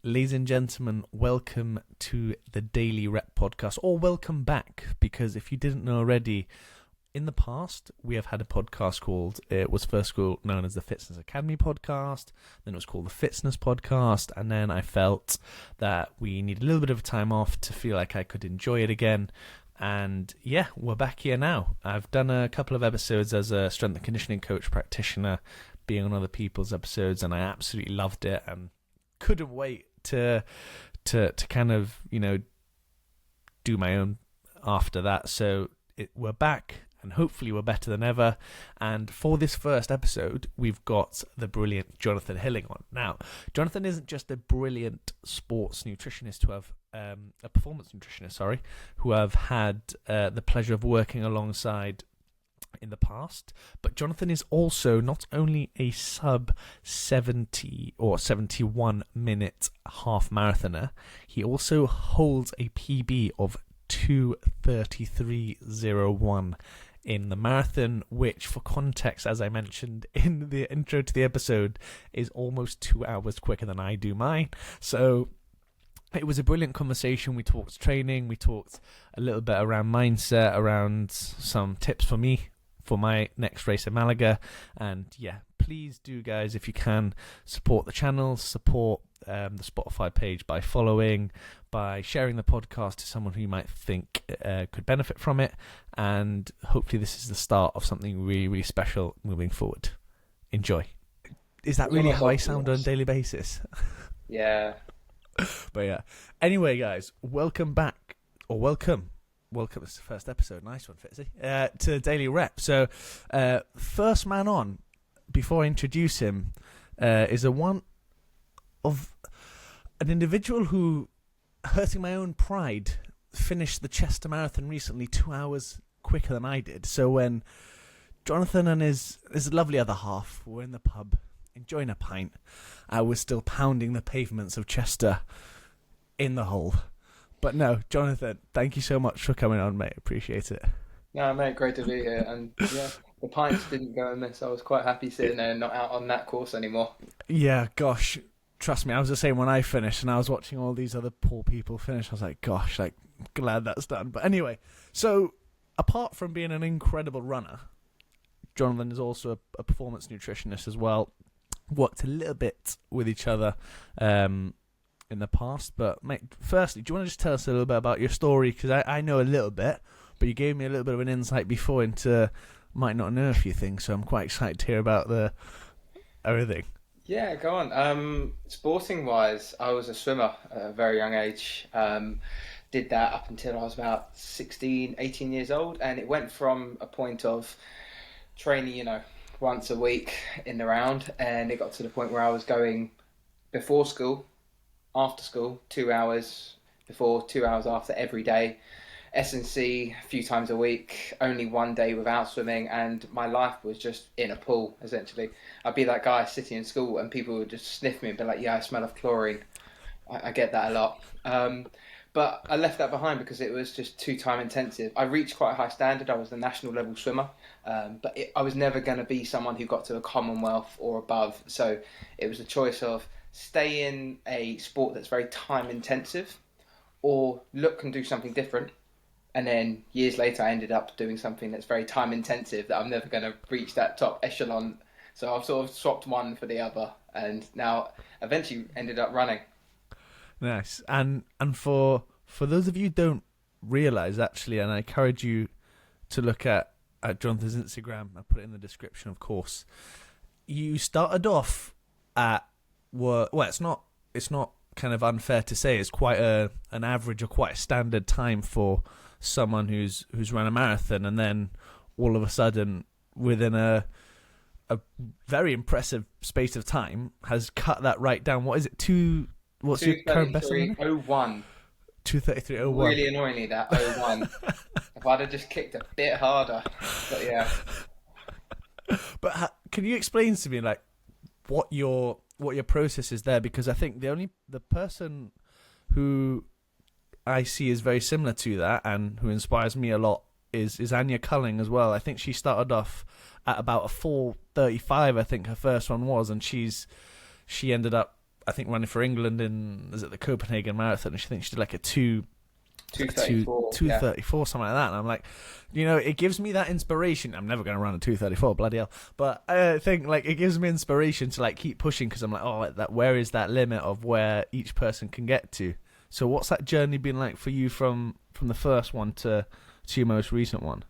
Ladies and gentlemen, welcome to the Daily Rep podcast, or welcome back, because if you didn't know already, in the past, we have had a podcast called, it was first known as the Fitness Academy podcast, then it was called the Fitness podcast, and then I felt that we needed a little bit of time off to feel like I could enjoy it again, and yeah, we're back here now. I've done a couple of episodes as a strength and conditioning coach practitioner, being on other people's episodes, and I absolutely loved it, and couldn't wait to kind of, do my own after that. So we're back, and hopefully we're better than ever. And for this first episode, we've got the brilliant Jonathan Hilling on. Now, Jonathan isn't just a brilliant sports nutritionist a performance nutritionist, who I've had the pleasure of working alongside in the past, but Jonathan is also not only a sub 70 or 71 minute half marathoner, he also holds a PB of 2:33:01 in the marathon, which, for context, as I mentioned in the intro to the episode, is almost 2 hours quicker than I do mine. So it was a brilliant conversation. We talked training, we talked a little bit around mindset, around some tips for me for my next race in Malaga. And yeah, please do, guys, if you can, support the channel, support the Spotify page by following, by sharing the podcast to someone who you might think could benefit from it, and hopefully this is the start of something really, really special moving forward. Enjoy. Is that really how I sound on a daily basis? Yeah. But yeah, anyway, guys, welcome back, or welcome, this is the first episode, nice one, Fitzy, to Daily Rep. So first man on, before I introduce him, is one of an individual who, hurting my own pride, finished the Chester Marathon recently 2 hours quicker than I did. So when Jonathan and his lovely other half were in the pub enjoying a pint, I was still pounding the pavements of Chester in the hole. But no, Jonathan, thank you so much for coming on, mate. Appreciate it. Yeah, mate, great to be here. And yeah, the pints didn't go amiss. I was quite happy sitting there and not out on that course anymore. Yeah, gosh, trust me, I was the same when I finished, and I was watching all these other poor people finish. I was like, gosh, glad that's done. But anyway, so apart from being an incredible runner, Jonathan is also a performance nutritionist as well. Worked a little bit with each other in the past, but mate, firstly, do you want to just tell us a little bit about your story? Because I know a little bit, but you gave me a little bit of an insight before into might not know a few things, so I'm quite excited to hear about everything. Yeah, go on. Sporting wise, I was a swimmer at a very young age. Did that up until I was about 16, 18 years old, and it went from a point of training, once a week in the round, and it got to the point where I was going before school, after school, 2 hours before, 2 hours after every day, S&C a few times a week, only one day without swimming, and my life was just in a pool, essentially. I'd be that guy sitting in school and people would just sniff me and be like, yeah, I smell of chlorine. I get that a lot. But I left that behind because it was just too time intensive. I reached quite a high standard. I was the national level swimmer, but I was never going to be someone who got to a Commonwealth or above. So it was a choice of stay in a sport that's very time intensive, or look and do something different. And then years later, I ended up doing something that's very time intensive that I'm never going to reach that top echelon. So I've sort of swapped one for the other, and now eventually ended up running. Nice. And for those of you who don't realise, actually, and I encourage you to look at Jonathan's Instagram, I'll put it in the description, of course. You started off at it's not kind of unfair to say it's quite an average or quite a standard time for someone who's run a marathon, and then all of a sudden, within a very impressive space of time, has cut that right down. What is it? What's your current best? 2:33:01. 2:33:01. Really annoyingly, that 01. If I'd have just kicked a bit harder, but yeah. But can you explain to me what your process is there? Because I think the person who I see is very similar to that and who inspires me a lot is Anya Culling as well. I think she started off at about a 4:35. I think her first one was, and she ended up I think running for England in, is it the Copenhagen Marathon? And she thinks she did like a 2:34, 2:34, something like that. And I'm like, it gives me that inspiration. I'm never going to run a 2:34, bloody hell. But I think like it gives me inspiration to like keep pushing, because I'm like, oh, like, where is that limit of where each person can get to? So what's that journey been like for you from the first one to your most recent one?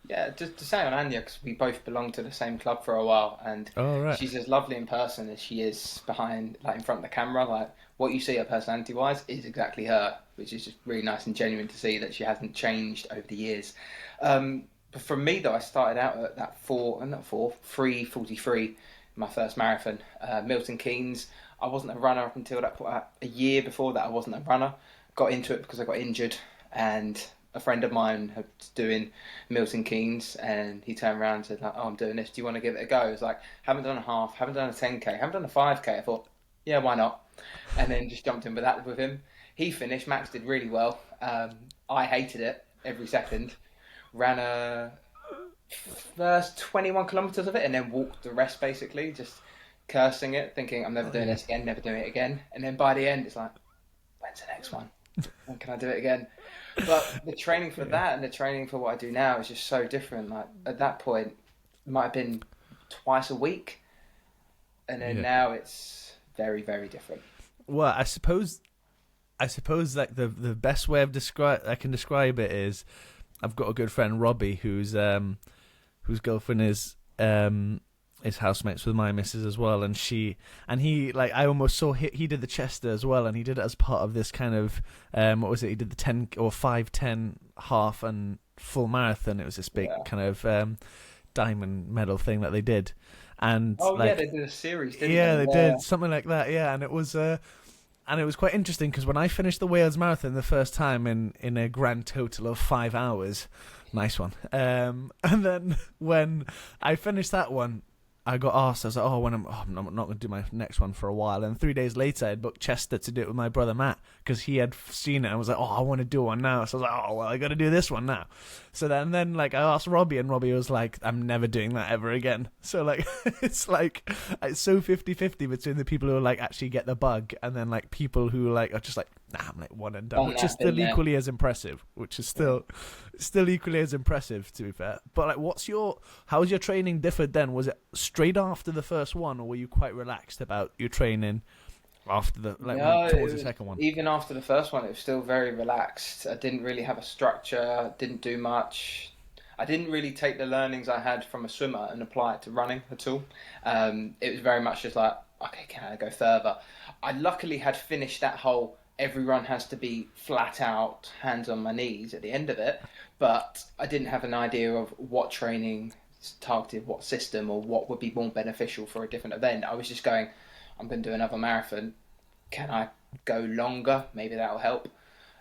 Yeah, just to say on Anya, because we both belonged to the same club for a while, and Oh, right. she's as lovely in person as she is behind, like in front of the camera. Like what you see her personality-wise is exactly her, which is just really nice and genuine to see that she hasn't changed over the years. But for me though, I started out at that 3:43, my first marathon, Milton Keynes. I wasn't a runner up until that point. A year before that, I wasn't a runner. Got into it because I got injured, and a friend of mine was doing Milton Keynes, and he turned around and said, like, "Oh, I'm doing this. Do you want to give it a go?" I was like, "Haven't done a half, haven't done a 10k, haven't done a 5k." I thought, "Yeah, why not?" And then just jumped in with him. He finished. Max did really well. I hated it every second. Ran a first 21 kilometers of it, and then walked the rest basically, just cursing it, thinking, "I'm never doing this again, never doing it again." And then by the end, it's like, "When's the next one? When can I do it again?" But the training for that and the training for what I do now is just so different. Like at that point, it might have been twice a week, and then now it's very, very different. Well, I suppose like the best way I can describe it is, I've got a good friend Robbie whose girlfriend is housemates with my missus as well, and he like, I almost saw he did the Chester as well, and he did it as part of this kind of what was it? He did the 10 or 5:10 half and full marathon. It was this big kind of diamond medal thing that they did, and they did a series, didn't they? Yeah, they did something like that. Yeah, and it was quite interesting because when I finished the Wales Marathon the first time in a grand total of 5 hours, nice one. And then when I finished that one, I got asked, I was like, I'm not going to do my next one for a while. And 3 days later, I'd booked Chester to do it with my brother Matt, because he had seen it and was like, I want to do one now. So I was like, I got to do this one now. So then like, I asked Robbie, and Robbie was like, I'm never doing that ever again. So like, it's so 50-50 between the people who like actually get the bug, and then like people who like are just like, nah, I'm like one and done, which is still equally as impressive, still equally as impressive, to be fair. But like, how's your training differed then? Was it straight after the first one, or were you quite relaxed about your training after towards the second one? Even after the first one, it was still very relaxed. I didn't really have a structure, didn't do much. I didn't really take the learnings I had from a swimmer and apply it to running at all. It was very much just like, okay, can I go further? I luckily had finished that whole every run has to be flat out, hands on my knees at the end of it, but I didn't have an idea of what training targeted what system or what would be more beneficial for a different event. I was just going, I'm going to do another marathon. Can I go longer? Maybe that'll help.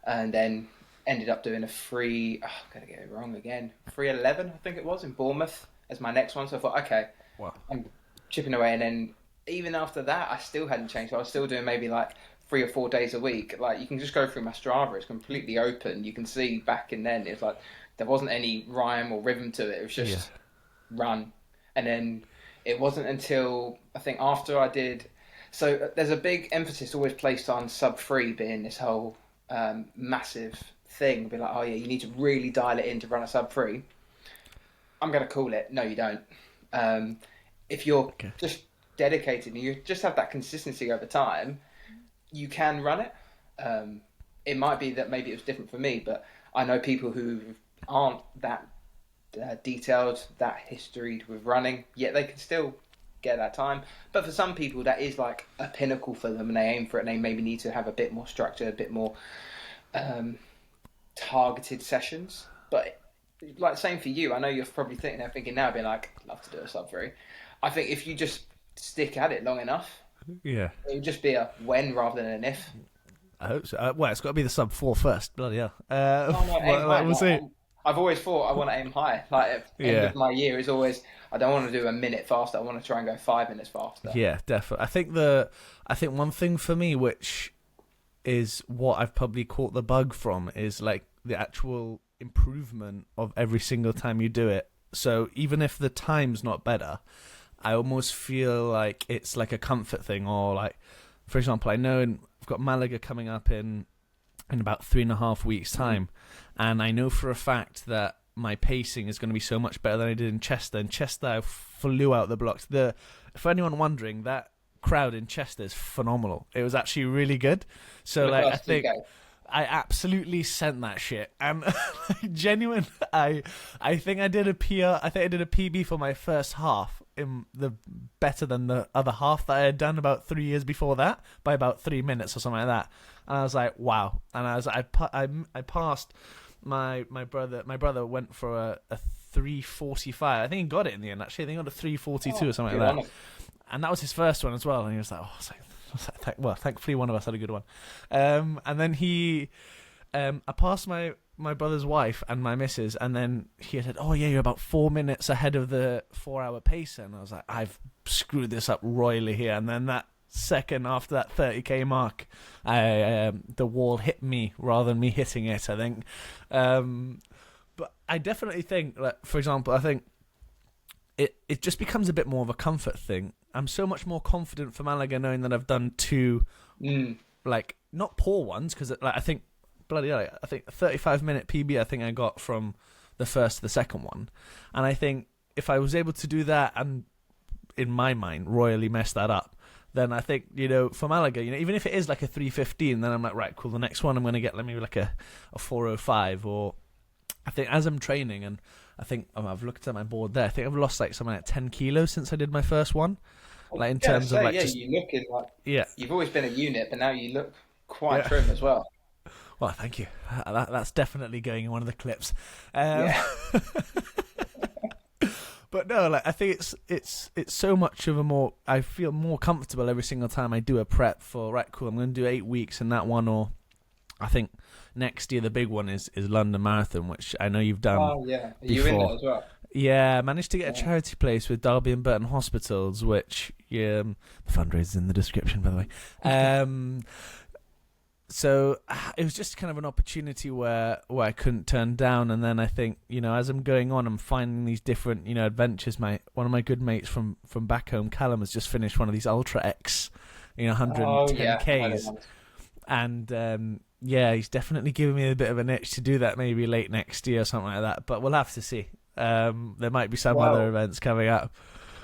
And then ended up doing a I'm going to get it wrong again, 3:11, I think it was, in Bournemouth as my next one. So I thought, okay, wow, I'm chipping away. And then even after that, I still hadn't changed. So I was still doing maybe like 3 or 4 days a week. Like, you can just go through my Strava. It's completely open. You can see back in then, it's like there wasn't any rhyme or rhythm to it. It was just run. And then it wasn't until I think after I did, so there's a big emphasis always placed on sub 3 being this whole massive thing. Be like, oh yeah, you need to really dial it in to run a sub 3. I'm going to call it, no you don't. If you're just dedicated and you just have that consistency over time, you can run it. It might be that maybe it was different for me, but I know people who aren't that detailed, that historied with running, yet they can still get that time. But for some people, that is like a pinnacle for them, and they aim for it, and they maybe need to have a bit more structure, a bit more targeted sessions. But like, same for you. I know you're probably thinking now, being like, I'd love to do a sub 3. I think if you just stick at it long enough, it would just be a when rather than an if. I hope so. Well, it's got to be the sub 4 first. Bloody hell. We'll see. I've always thought I want to aim high. Like, at the end of my year is always, I don't want to do a minute faster. I want to try and go 5 minutes faster. Yeah, definitely. I think one thing for me, which is what I've probably caught the bug from, is like the actual improvement of every single time you do it. So even if the time's not better, I almost feel like it's like a comfort thing, or like for example, I know I've got Malaga coming up in about 3.5 weeks' time, and I know for a fact that my pacing is going to be so much better than I did in Chester. In Chester, I flew out the blocks. For anyone wondering, that crowd in Chester is phenomenal. It was actually really good. So like, I think I absolutely sent that shit, and genuine. I think I did a PR. I think I did a PB for my first half in the better than the other half that I had done about 3 years before that by about 3 minutes or something like that. And I was like, wow. And I passed my brother. My brother went for a 3:45. I think he got it in the end. Actually, I think he got a 3:42 or something like that. And that was his first one as well. And he was like, well, thankfully one of us had a good one. And then I passed my brother's wife and my missus, and then he said, oh yeah, you're about 4 minutes ahead of the 4-hour pacer. And I was like, I've screwed this up royally here. And then that second after that 30k mark, the wall hit me rather than me hitting it, I think. But I definitely think that, for example, I think it just becomes a bit more of a comfort thing. I'm so much more confident for Malaga knowing that I've done two, like, not poor ones, because like, I think, bloody hell, I think a 35-minute PB I think I got from the first to the second one. And I think if I was able to do that and, in my mind, royally mess that up, then I think, for Malaga, even if it is like a 3:15, then I'm like, right, cool, the next one I'm going to get maybe like a 4:05, or I think as I'm training, and I think I've looked at my board there, I think I've lost like something like 10 kilos since I did my first one. Like in terms of like, you looking like you've always been a unit, but now you look quite trim as well. Well, thank you. That's definitely going in one of the clips. But no, like I think it's so much of a more. I feel more comfortable every single time I do a prep for, right, cool, I'm going to do 8 weeks in that one, or I think next year the big one is London Marathon, which I know you've done. Oh yeah, are you in there as well? Yeah, I managed to get a charity place with Derby and Burton Hospitals, which the fundraiser's in the description, by the way. So it was just kind of an opportunity where I couldn't turn down. And then I think, as I'm going on, I'm finding these different, adventures. One of my good mates from back home, Callum, has just finished one of these Ultra X, 110Ks. And he's definitely giving me a bit of an itch to do that maybe late next year or something like that. But we'll have to see. There might be some other events coming up.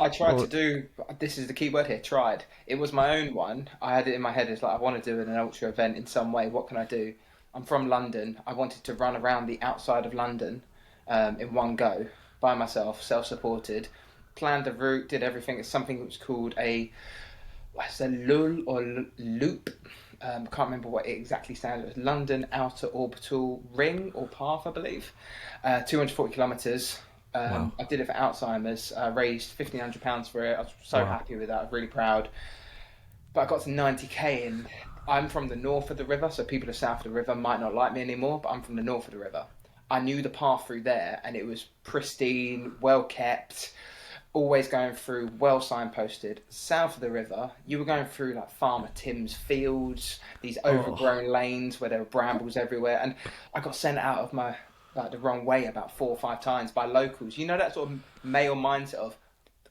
I tried to do, this is the key word here, tried. It was my own one. I had it in my head, it's like, I want to do an ultra event in some way. What can I do? I'm from London. I wanted to run around the outside of London in one go by myself, self-supported. Planned the route, did everything. It's something that was called a LUL or loop. I can't remember what it exactly stands. It was London Outer Orbital Ring or Path, I believe. 240 kilometres. Wow. I did it for Alzheimer's. I raised £1,500 for it. I was so happy with that. I was really proud. But I got to 90k, and I'm from the north of the river, so people south of the river might not like me anymore, but I'm from the north of the river. I knew the path through there, and it was pristine, well kept, always going through, well signposted. South of the river, you were going through like Farmer Tim's fields, these overgrown lanes where there were brambles everywhere, and I got sent out of my the wrong way about 4 or 5 times by locals. That sort of male mindset of,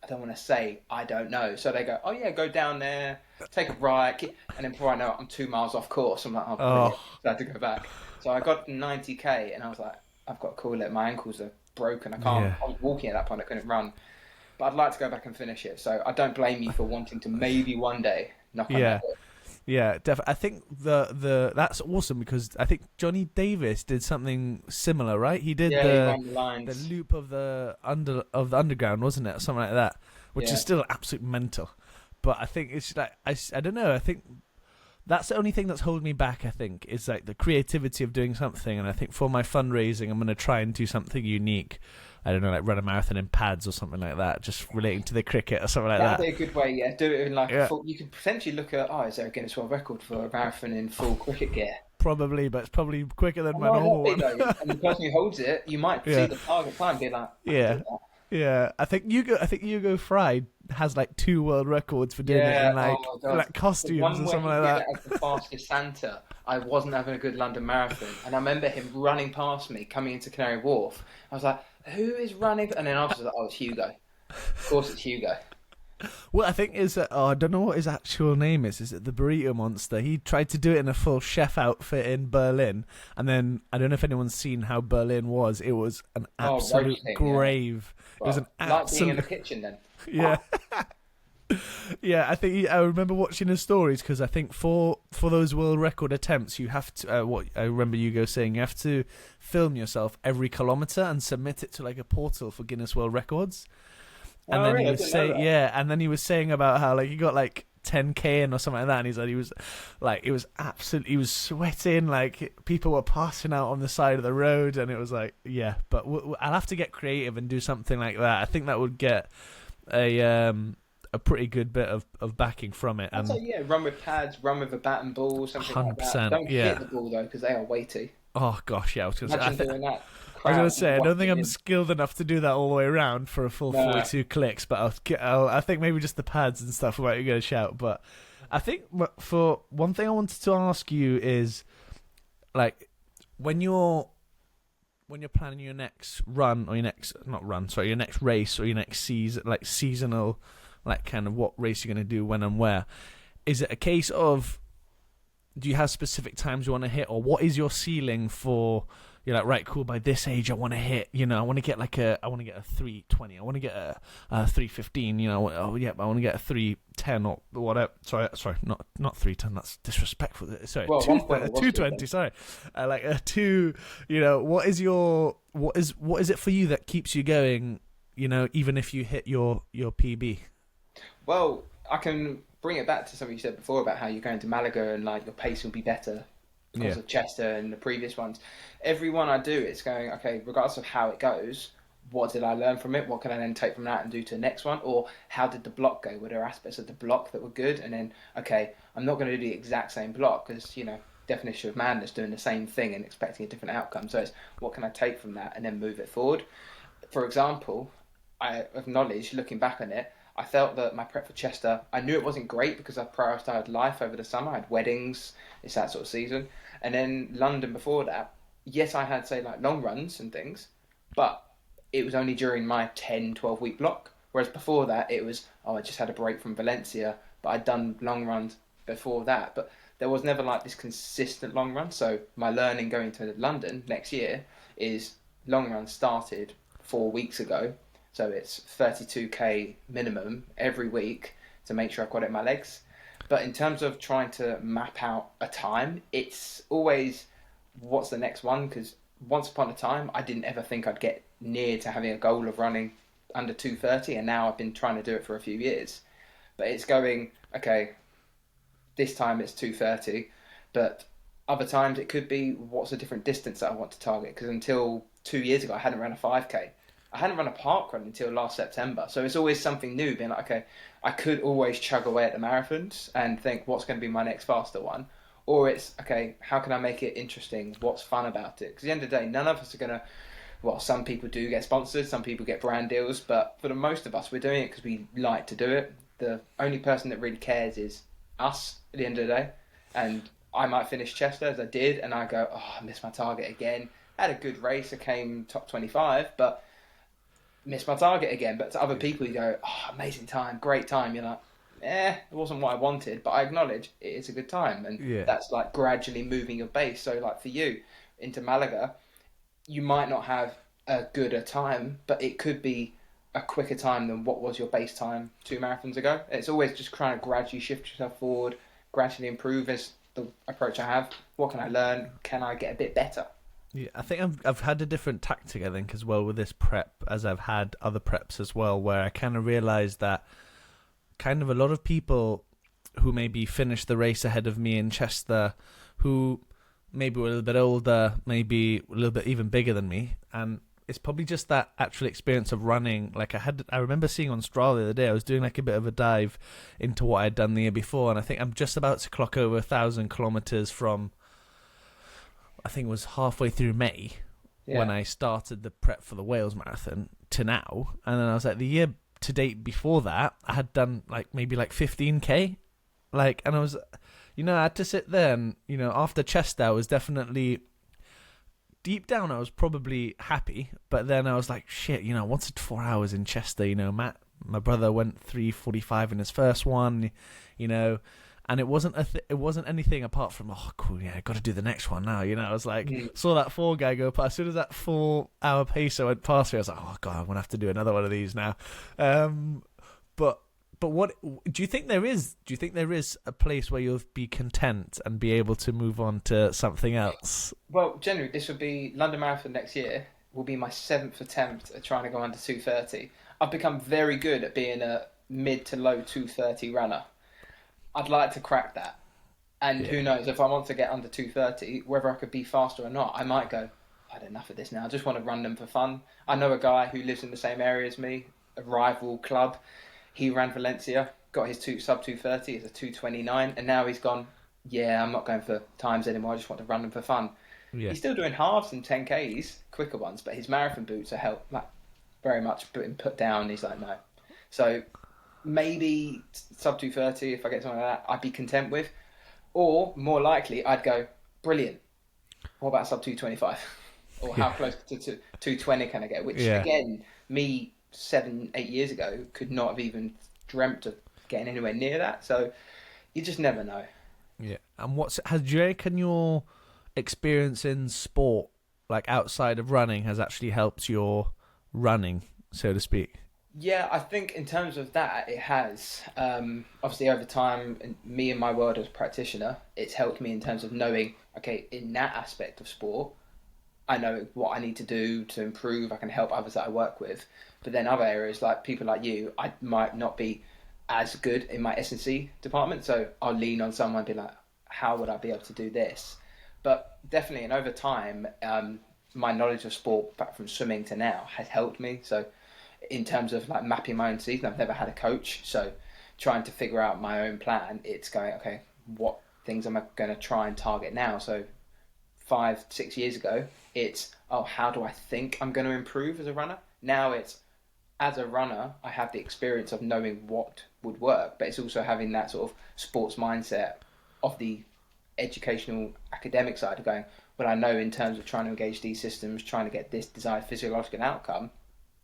I don't want to say I don't know. So they go, oh yeah, go down there, take a right, and then before I know it, I'm 2 miles off course. I'm like, oh, brilliant. So I had to go back. So I got 90k, and I was like, I've got to call it. My ankles are broken. I can't. I was walking at that point. I couldn't run. But I'd like to go back and finish it. So I don't blame you for wanting to maybe one day knock on that door. Yeah, definitely. I think the that's awesome, because I think Johnny Davis did something similar, right? He did the loop of the underground, wasn't it, or something like that, which is still absolute mental. But I think it's like I don't know. I think that's the only thing that's holding me back. I think is like the creativity of doing something, and I think for my fundraising, I'm going to try and do something unique. I don't know, like run a marathon in pads or something like that, just relating to the cricket or something like that. That'd be a good way, yeah. Do it in like full, you could potentially look at, is there a Guinness World Record for a marathon in full cricket gear? Probably, but it's probably quicker than my normal one. And the person who holds it, you might see the target time and be like, yeah. I think Hugo Fry has like 2 world records for doing it in like costumes or something like that. As the fastest Santa, I wasn't having a good London Marathon, and I remember him running past me coming into Canary Wharf. I was like, who is running? And then I was like, oh, it's Hugo. Of course it's Hugo. Well, I think I don't know what his actual name is. Is it the Burrito Monster? He tried to do it in a full chef outfit in Berlin, and then I don't know if anyone's seen how Berlin was. It was an absolute roasting, grave. Well, It was an like being in the absolute kitchen then. yeah. Yeah, I think I remember watching his stories because I think for those world record attempts, you have to. What I remember Hugo saying, you have to film yourself every kilometer and submit it to like a portal for Guinness World Records. And then Really? he I was didn't know saying, that. yeah, and then he was saying about how like he got like 10K in or something like that, and he said he was like, it was absolutely, he was sweating, like people were passing out on the side of the road, and it was like, yeah, but I'll have to get creative and do something like that. I think that would get a pretty good bit of backing from it. I'd And say, yeah, run with pads, run with a bat and ball, something like that. 100%, Don't yeah. hit the ball though, because they are weighty. oh gosh, yeah, I was gonna say, Imagine doing that. I was gonna Crowd say, I don't think I'm watching. skilled enough to do that all the way around for a full No. 42 clicks, but I think maybe just the pads and stuff might get a shout. But I think for one thing I wanted to ask you is, like, when you're planning your next run or your next your next race or your next season, like seasonal, like kind of what race you're gonna do when and where, is it a case of, do you have specific times you want to hit, or what is your ceiling for? You're like, right, cool. By this age, I want to hit. I want to get I want to get a 3:20. I want to get a 3:15. I want to get a 3:10 or whatever. Sorry, not 3:10. That's disrespectful. Sorry, Well, 2:20. Sorry, like a 2. What is it for you that keeps you going? Even if you hit your PB. Well, I can bring it back to something you said before about how you're going to Malaga and like your pace will be better because Yeah. of Chester and the previous ones. Every one I do, it's going, okay, regardless of how it goes, what did I learn from it? What can I then take from that and do to the next one? Or how did the block go? Were there aspects of the block that were good? And then, okay, I'm not going to do the exact same block because, definition of madness, doing the same thing and expecting a different outcome. So it's what can I take from that and then move it forward? For example, I acknowledge, looking back on it, I felt that my prep for Chester, I knew it wasn't great because I prioritised life over the summer. I had weddings, it's that sort of season. And then London before that, yes, I had, say, like long runs and things, but it was only during my 10, 12-week block. Whereas before that, it was, I just had a break from Valencia, but I'd done long runs before that. But there was never like this consistent long run. So my learning going to London next year is long run started 4 weeks ago. So it's 32K minimum every week to make sure I've got it in my legs. But in terms of trying to map out a time, it's always what's the next one? Because once upon a time, I didn't ever think I'd get near to having a goal of running under 2:30, and now I've been trying to do it for a few years. But it's going, okay, this time it's 2:30, but other times it could be what's a different distance that I want to target. Because until 2 years ago, I hadn't run a 5K. I hadn't run a park run until last September. So it's always something new, being like, okay, I could always chug away at the marathons and think what's going to be my next faster one. Or it's, okay, how can I make it interesting? What's fun about it? Because at the end of the day, none of us are going to, well, some people do get sponsored, some people get brand deals, but for the most of us, we're doing it because we like to do it. The only person that really cares is us at the end of the day. And I might finish Chester as I did, and I go, oh, I missed my target again. I had a good race, I came top 25, but missed my target again. But to other people, you go, oh, amazing time, great time. You're like, it wasn't what I wanted, but I acknowledge it is a good time. And Yeah. that's like gradually moving your base. So like for you, into Malaga, you might not have a gooder time, but it could be a quicker time than what was your base time 2 marathons ago. It's always just trying to gradually shift yourself forward, gradually improve is the approach I have. What can I learn? Can I get a bit better? Yeah, I think I've had a different tactic, I think, as well with this prep as I've had other preps as well, where I kind of realised that kind of a lot of people who maybe finished the race ahead of me in Chester, who maybe were a little bit older, maybe a little bit even bigger than me, and it's probably just that actual experience of running. Like I remember seeing on Strava the other day, I was doing like a bit of a dive into what I'd done the year before, and I think I'm just about to clock over 1,000 kilometers from, I think it was halfway through May when I started the prep for the Wales Marathon to now. And then I was like, the year to date before that, I had done maybe 15K. And I was, I had to sit there and, after Chester, I was definitely, deep down, I was probably happy. But then I was like, shit, I wanted 4 hours in Chester, My brother went 3:45 in his first one, you know, and it wasn't it wasn't anything apart from, oh cool, yeah, I got to do the next one now, you know. I was like, saw that 4 guy go past. As soon as that 4-hour pacer went past me, I was like, oh god, I'm gonna have to do another one of these now. But what do you think there is? Do you think there is a place where you'll be content and be able to move on to something else? Well, generally, this would be London Marathon next year. Will be my 7th attempt at trying to go under 2:30. I've become very good at being a mid to low 2:30 runner. I'd like to crack that. And Yeah, who knows, if I want to get under 2:30, whether I could be faster or not, I might go, I've had enough of this now. I just want to run them for fun. I know a guy who lives in the same area as me, a rival club. He ran Valencia, got his sub 2:30, it's a 2:29, and now he's gone, yeah, I'm not going for times anymore. I just want to run them for fun. yeah, He's still doing halves and 10Ks, quicker ones, but his marathon boots are like very much been put down. He's like, no. So maybe sub 2:30, if I get something like that, I'd be content with. Or more likely, I'd go, brilliant. What about sub 2:25? Or how yeah, close to 2:20 can I get? Which, yeah, again, me 7, 8 years ago could not have even dreamt of getting anywhere near that. So you just never know. yeah. And do you reckon your experience in sport, like outside of running, has actually helped your running, so to speak? Yeah, I think in terms of that, it has. Obviously, over time, me and my world as a practitioner, it's helped me in terms of knowing, okay, in that aspect of sport, I know what I need to do to improve. I can help others that I work with. But then other areas, like people like you, I might not be as good in my S&C department. So I'll lean on someone and be like, how would I be able to do this? But definitely, and over time, my knowledge of sport, back from swimming to now, has helped me. So in terms of like mapping my own season, I've never had a coach. So trying to figure out my own plan, it's going, okay, what things am I going to try and target now? So 5, 6 years ago, it's, oh, how do I think I'm going to improve as a runner? Now it's, as a runner, I have the experience of knowing what would work, but it's also having that sort of sports mindset of the educational academic side of going, well, I know in terms of trying to engage these systems, trying to get this desired physiological outcome,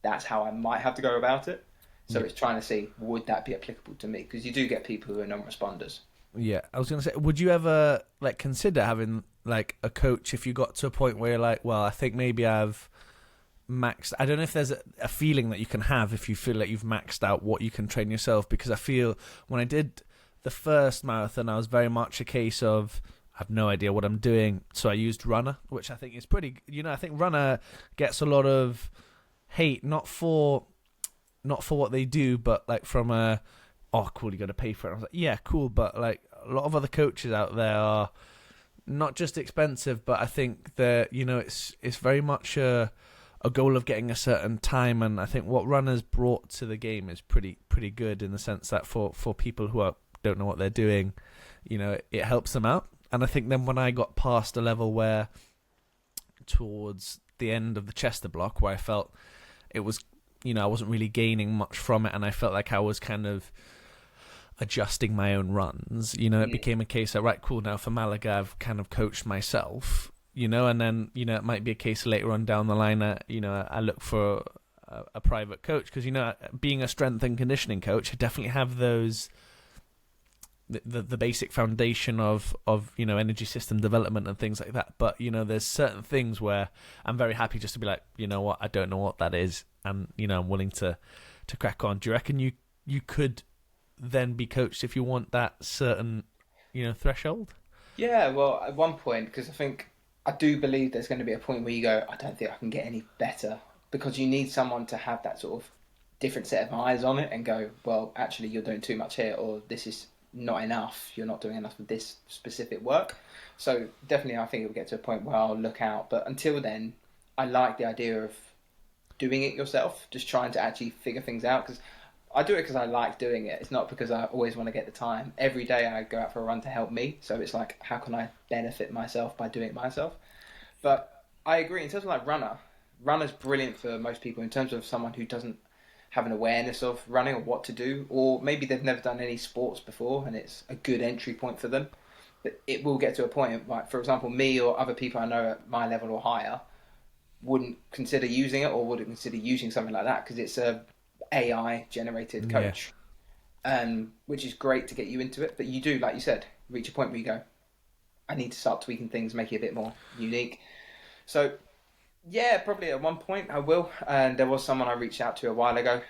that's how I might have to go about it. So Yeah. it's trying to see, would that be applicable to me? Because you do get people who are non-responders. Yeah, I was gonna say, would you ever like consider having like a coach if you got to a point where you're like, well, I think maybe I've maxed. I don't know if there's a feeling that you can have if you feel like you've maxed out what you can train yourself. Because I feel when I did the first marathon, I was very much a case of I have no idea what I'm doing, so I used Runner, which I think is pretty. I think Runner gets a lot of hate, not for what they do, but like from a, oh cool, you got to pay for it. I was like, yeah, cool, but like a lot of other coaches out there are not just expensive, but I think that it's very much a goal of getting a certain time, and I think what Runners brought to the game is pretty good in the sense that for people who don't know what they're doing, it helps them out. And I think then when I got past a level where towards the end of the Chester block where I felt it was, I wasn't really gaining much from it, and I felt like I was kind of adjusting my own runs, it became a case of, right, cool, now for Malaga I've kind of coached myself, and then, it might be a case later on down the line that, I look for a private coach, because, being a strength and conditioning coach, I definitely have those, the basic foundation of energy system development and things like that. But there's certain things where I'm very happy just to be like, you know what, I don't know what that is, and I'm willing to crack on. Do you reckon you could then be coached if you want that certain threshold? Yeah, well, at one point, because I do believe there's going to be a point where you go, I don't think I can get any better, because you need someone to have that sort of different set of eyes on it and go, well, actually, you're doing too much here, or this is not enough. You're not doing enough of this specific work. So definitely, I think it will get to a point where I'll look out. But until then, I like the idea of doing it yourself, just trying to actually figure things out. Because I do it because I like doing it. It's not because I always want to get the time. Every day I go out for a run to help me. So it's like, how can I benefit myself by doing it myself? But I agree. In terms of like runner's brilliant for most people in terms of someone who doesn't have an awareness of running or what to do, or maybe they've never done any sports before and it's a good entry point for them. But it will get to a point, like for example, me or other people I know at my level or higher wouldn't consider using it or wouldn't consider using something like that because it's a AI generated coach, which is great to get you into it. But you do, like you said, reach a point where you go, I need to start tweaking things, make it a bit more unique. So yeah, probably at one point I will. And there was someone I reached out to a while ago,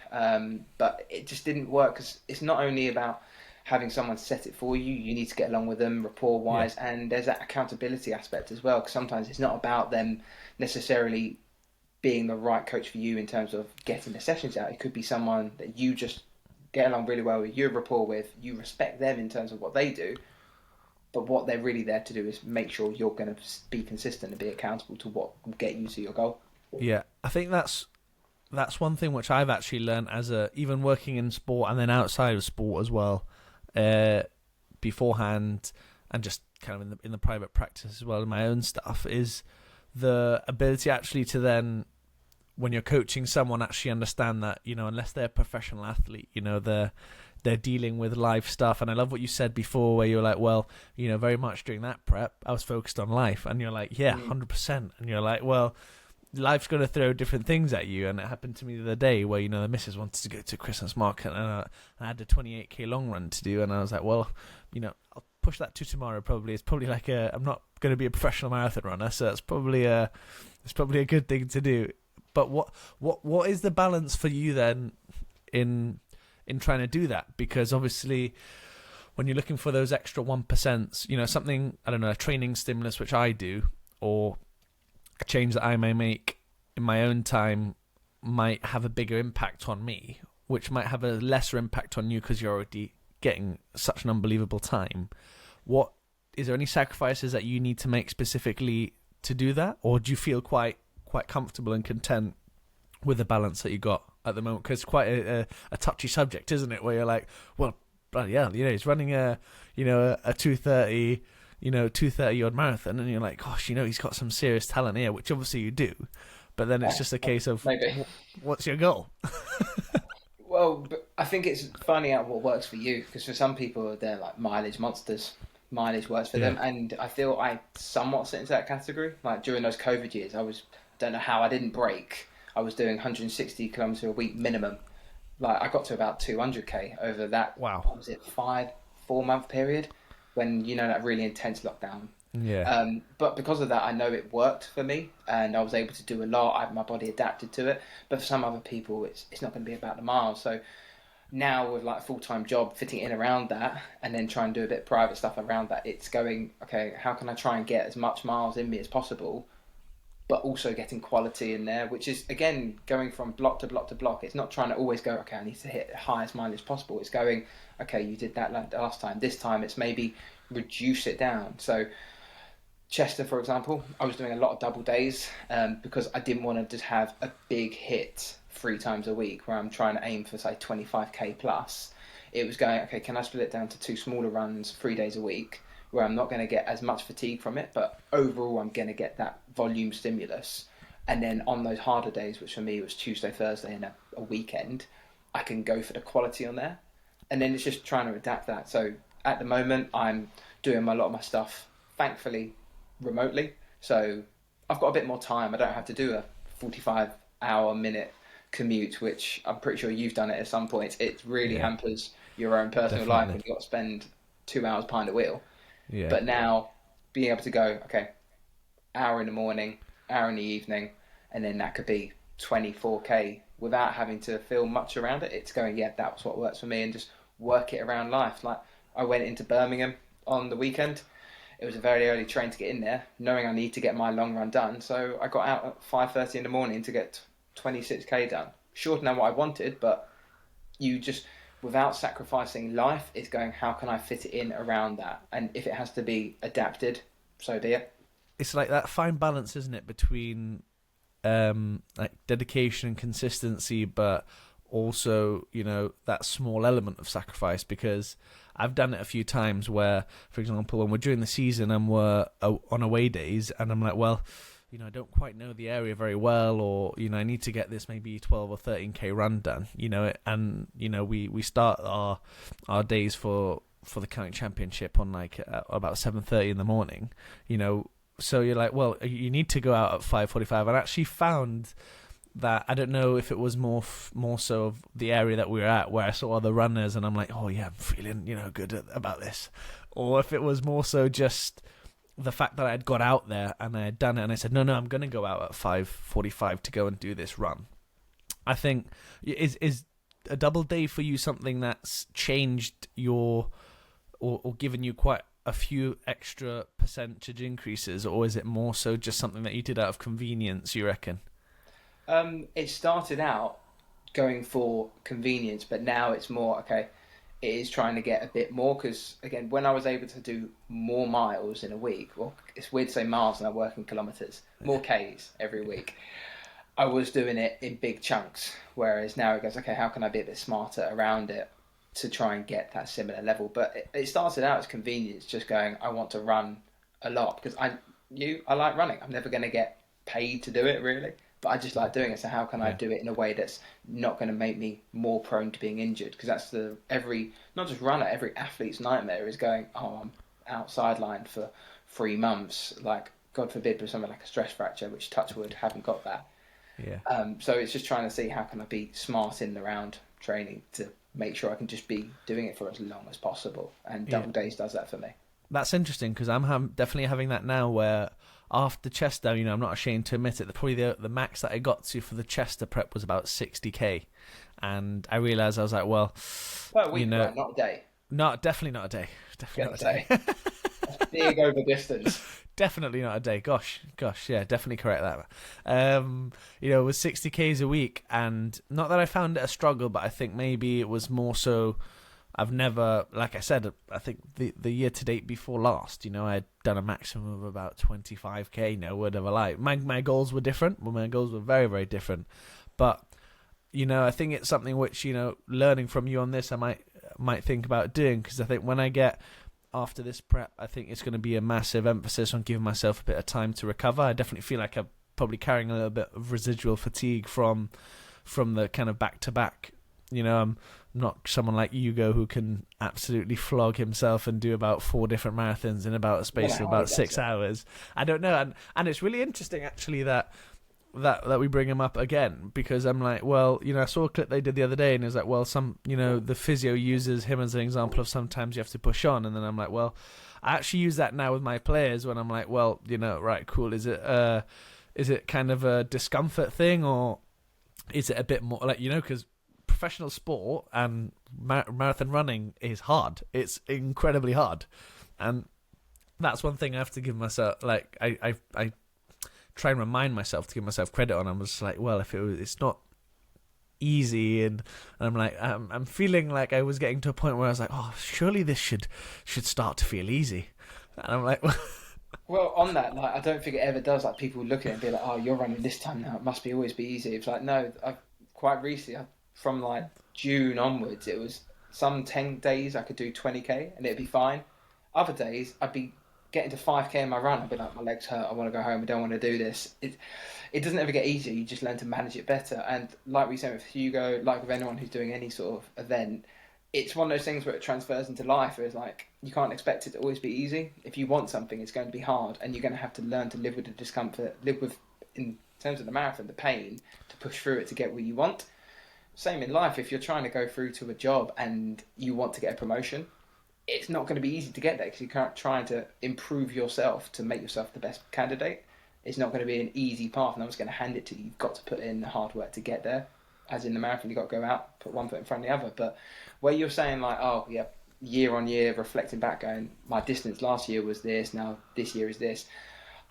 but it just didn't work because it's not only about having someone set it for you. You need to get along with them rapport wise, and there's that accountability aspect as well. Because sometimes it's not about them necessarily being the right coach for you in terms of getting the sessions out. It could be someone that you just get along really well with, you have rapport with, you respect them in terms of what they do, but what they're really there to do is make sure you're going to be consistent and be accountable to what will get you to your goal. Yeah, I think that's one thing which I've actually learned even working in sport and then outside of sport as well, beforehand, and just kind of in the private practice as well in my own stuff, is the ability actually to then, when you're coaching someone, actually understand that, unless they're a professional athlete, they're dealing with life stuff. And I love what you said before, where you're like, well, very much during that prep, I was focused on life. And you're like, yeah, 100%. And you're like, well, life's going to throw different things at you. And it happened to me the other day where, the missus wanted to go to Christmas market, and I had a 28k long run to do. And I was like, well, I'll push that to tomorrow probably. It's probably like I'm not going to be a professional marathon runner, so it's probably a good thing to do. But what is the balance for you then in trying to do that? Because obviously, when you're looking for those extra 1%, something, I don't know, a training stimulus, which I do, or a change that I may make in my own time might have a bigger impact on me, which might have a lesser impact on you because you're already getting such an unbelievable time. What is there any sacrifices that you need to make specifically to do that, or do you feel quite comfortable and content with the balance that you got at the moment? Because it's quite a touchy subject, isn't it? Where you're like, well, bloody hell, he's running a 2:30, 2:30 odd marathon, and you're like, gosh, he's got some serious talent here, which obviously you do. But then it's just a case of, maybe, what's your goal? Well, but I think it's finding out what works for you, because for some people they're like mileage monsters. Mileage works for them, and I feel I somewhat sit into that category. Like during those COVID years, don't know how I didn't break. I was doing 160 kilometers a week minimum. Like I got to about 200k over that. Wow. What was it, 4 month period when that really intense lockdown. Yeah. But because of that, I know it worked for me, and I was able to do a lot. My body adapted to it. But for some other people, it's not going to be about the miles. So now with like a full-time job, fitting in around that, and then try and do a bit of private stuff around that, it's going, okay, how can I try and get as much miles in me as possible, but also getting quality in there, which is, again, going from block to block to block. It's not trying to always go, okay, I need to hit the highest mileage possible. It's going, okay, you did that last time. This time it's maybe reduce it down. So Chester, for example, I was doing a lot of double days because I didn't want to just have a big hit 3 times a week where I'm trying to aim for, say, 25k plus. It was going, okay, can I split it down to 2 smaller runs 3 days a week where I'm not going to get as much fatigue from it, but overall I'm going to get that volume stimulus. And then on those harder days, which for me was Tuesday, Thursday, and a weekend, I can go for the quality on there. And then it's just trying to adapt that. So at the moment, I'm doing a lot of my stuff, thankfully, remotely. So I've got a bit more time. I don't have to do a 45-hour-minute commute, which I'm pretty sure you've done it at some point. It really hampers your own personal life when you've got to spend 2 hours behind a wheel. Yeah. But now being able to go, okay, hour in the morning, hour in the evening, and then that could be 24k without having to feel much around it. It's going, yeah, that's what works for me, and just work it around life. Like I went into Birmingham on the weekend. It was a very early train to get in there, knowing I need to get my long run done. So I got out at 5:30 in the morning to get 26k done. Shorter than what I wanted, but you just, without sacrificing life, is going, how can I fit it in around that? And if it has to be adapted, so be it. It's like that fine balance, isn't it, between like dedication and consistency, but also, that small element of sacrifice. Because I've done it a few times where, for example, when we're during the season and we're on away days, and I'm like, well, I don't quite know the area very well, or, I need to get this maybe 12 or 13k run done, and, we start our days for the county championship on like about 7:30 in the morning, so you're like, well, you need to go out at 5:45. And I actually found that I don't know if it was more so of the area that we were at, where I saw other runners and I'm like, oh yeah, I'm feeling good about this, or if it was more so just the fact that I had got out there and I had done it, and I said, no, I'm going to go out at 5:45 to go and do this run. I think is a double day for you something that's changed your or given you quite a few extra percentage increases, or is it more so just something that you did out of convenience, you reckon? It started out going for convenience, but now it's more okay. It is trying to get a bit more because again, when I was able to do more miles in a week, well, it's weird to say miles and I work in kilometers, more Ks every week. I was doing it in big chunks, whereas now it goes, okay, how can I be a bit smarter around it to try and get that similar level? But it started out as convenience, just going, I want to run a lot because I like running. I'm never going to get paid to do it really, but I just like doing it. So how can I do it in a way that's not going to make me more prone to being injured? Because that's not just runner, every athlete's nightmare is going, oh, I'm out sidelined for 3 months. Like, God forbid, with something like a stress fracture, which touch wood, haven't got that. Yeah. So it's just trying to see how can I be smart in the round training to make sure I can just be doing it for as long as possible. And double days does that for me. That's interesting because I'm definitely having that now where after Chester, I'm not ashamed to admit it, probably the max that I got to for the Chester prep was about 60k. And I realised I was like, well, a week, right? Not a day. Definitely not a day. Definitely not a day. That's big over distance. Definitely not a day. Gosh, yeah, definitely correct that. It was 60Ks a week, and not that I found it a struggle, but I think maybe it was more so I've never, like I said, I think the year to date before last, I had done a maximum of about 25K, no word of a lie. My goals were different, my goals were very, very different. But, I think it's something which, learning from you on this, I might think about doing, because I think when I get after this prep, I think it's going to be a massive emphasis on giving myself a bit of time to recover. I definitely feel like I'm probably carrying a little bit of residual fatigue from the kind of back-to-back. I'm not someone like Hugo who can absolutely flog himself and do about 4 different marathons in about a space of about 6 hours. I don't know. And it's really interesting, actually, that we bring him up again, because I'm like, well, I saw a clip they did the other day and it's like, well, the physio uses him as an example of sometimes you have to push on. And then I'm like, well, I actually use that now with my players when I'm like, well, right, cool. Is it kind of a discomfort thing, or is it a bit more like, because professional sport and marathon running is hard. It's incredibly hard. And that's one thing I have to give myself, like, I try and remind myself to give myself credit on. I'm just like, well, if it's not easy, and I'm like, I'm feeling like I was getting to a point where I was like, oh, surely this should start to feel easy, and I'm like, well, on that, like, I don't think it ever does. Like, people look at it and be like, oh, you're running this time now, it must be always be easy. It's like, no, quite recently, from like June onwards, it was some 10 days I could do 20k and it'd be fine. Other days I'd be getting to 5k in my run, I'd be like, my legs hurt, I want to go home, I don't want to do this. It doesn't ever get easier, you just learn to manage it better. And like we said with Hugo, like with anyone who's doing any sort of event, it's one of those things where it transfers into life. It's like, you can't expect it to always be easy. If you want something, it's going to be hard, and you're going to have to learn to live with the discomfort, live with, in terms of the marathon, the pain, to push through it to get what you want. Same in life, if you're trying to go through to a job and you want to get a promotion, it's not going to be easy to get there because you're trying to improve yourself to make yourself the best candidate. It's not going to be an easy path. No one's going to hand it to you. You've got to put in the hard work to get there. As in the marathon, you've got to go out, put one foot in front of the other. But where you're saying like, oh yeah, year on year, reflecting back, going, my distance last year was this, now this year is this.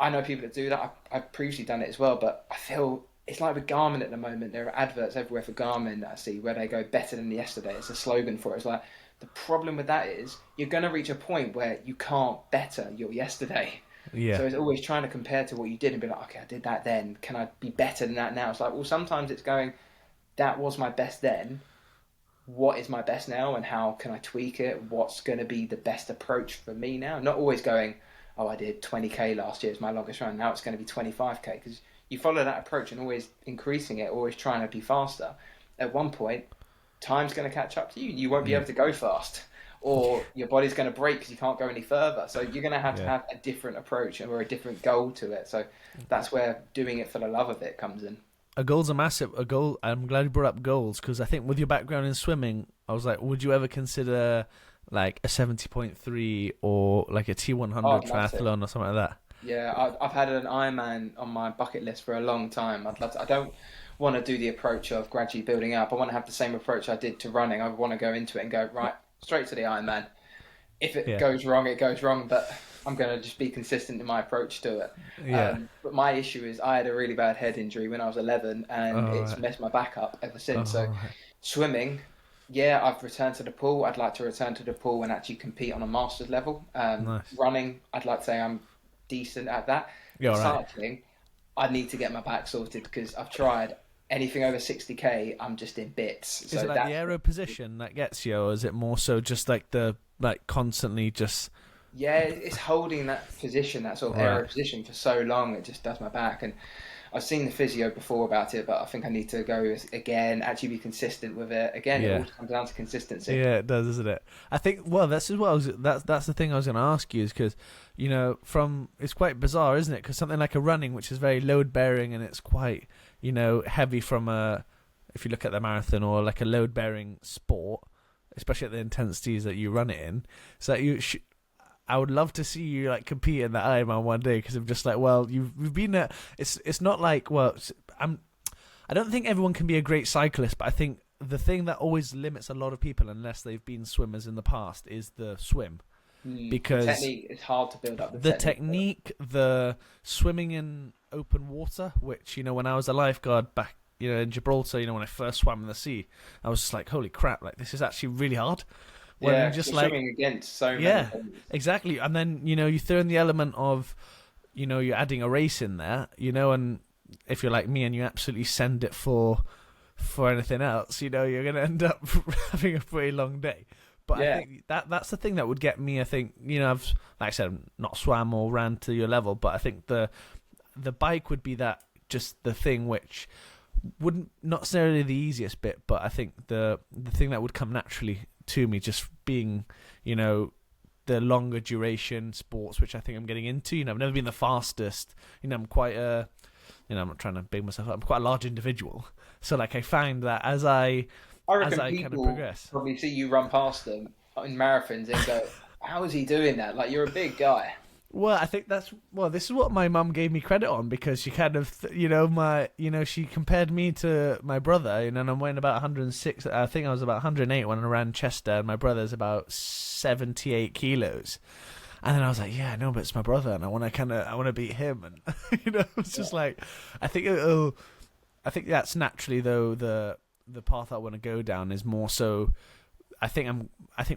I know people that do that. I've previously done it as well, but I feel it's like with Garmin at the moment. There are adverts everywhere for Garmin that I see where they go better than yesterday. It's a slogan for it. It's like, the problem with that is you're going to reach a point where you can't better your yesterday. Yeah. So it's always trying to compare to what you did and be like, okay, I did that then. Can I be better than that now? It's like, well, sometimes it's going, that was my best then. What is my best now, and how can I tweak it? What's going to be the best approach for me now? Not always going, oh, I did 20k last year, it's my longest run. Now it's going to be 25k, because you follow that approach and always increasing it, always trying to be faster. At one point, time's going to catch up to you. You won't be able to go fast, or your body's going to break because you can't go any further. So you're going to have a different approach or a different goal to it. So that's where doing it for the love of it comes in. a goal's a massive a goal. I'm glad you brought up goals because I think with your background in swimming, I was like, would you ever consider like a 70.3 or like a T100 Oh, I'd love to. triathlon or something like that? Yeah, I've had an Ironman on my bucket list for a long time. I'd love to. I don't want to do the approach of gradually building up. I want to have the same approach I did to running. I want to go into it and go right straight to the Ironman. If it Yeah, goes wrong, it goes wrong. But I'm going to just be consistent in my approach to it. yeah. But my issue is I had a really bad head injury when I was 11, and Oh, it's right. messed my back up ever since. So Oh, right. swimming, yeah, I've returned to the pool. I'd like to return to the pool and actually compete on a master's level. Nice. Running, I'd like to say I'm decent at that. Yeah, all right. Cycling, I need to get my back sorted because I've tried anything over 60k, I'm just in bits. Is So it like the that's aero position that gets you, or is it more so just like the like constantly just yeah, it's holding that position, that sort of right? aero position for so long. It just does my back. And I've seen the physio before about it, but I think I need to go again, actually be consistent with it. Again, it all Yeah. comes down to consistency. Yeah, it does, doesn't it? I think. Well, this is what I was. That's the thing I was going to ask you is because, from it's quite bizarre, isn't it? Because something like a running, which is very load bearing and it's quite, heavy from a, if you look at the marathon or like a load bearing sport, especially at the intensities that you run it in. So I would love to see you like compete in that Ironman one day because I'm just like, well, you've been at. It's not like I don't think everyone can be a great cyclist, but I think the thing that always limits a lot of people, unless they've been swimmers in the past, is the swim. The Because technique, it's hard to build up the the technique. technique, the swimming in open water, which, when I was a lifeguard back, in Gibraltar, when I first swam in the sea, I was just like, holy crap, like this is actually really hard. When Yeah, just you're like, swimming against so many yeah, things. exactly. And then, you throw in the element of, you're adding a race in there, and if you're like me and you absolutely send it for anything else, you're going to end up having a pretty long day. But I Yeah. think that's the thing that would get me. I think, I've, like I said, not swam or ran to your level, but I think the bike would be that just the thing which wouldn't not necessarily the easiest bit, but I think the thing that would come naturally to me just being, the longer duration sports, which I think I'm getting into. I've never been the fastest. I'm quite a, I'm not trying to big myself up. I'm quite a large individual. So like I find that as I I as reckon I kind of people progress. probably see you run past them in marathons and go, "How is he doing that? Like you're a big guy." Well, I think this is what my mum gave me credit on because she kind of, she compared me to my brother, and I'm weighing about 106. I think I was about 108 when I ran Chester, and my brother's about 78 kilos. And then I was like, yeah, no, but it's my brother, and I want to beat him, and it's Yeah. just like, I think I think that's naturally though the path I want to go down is more so. I think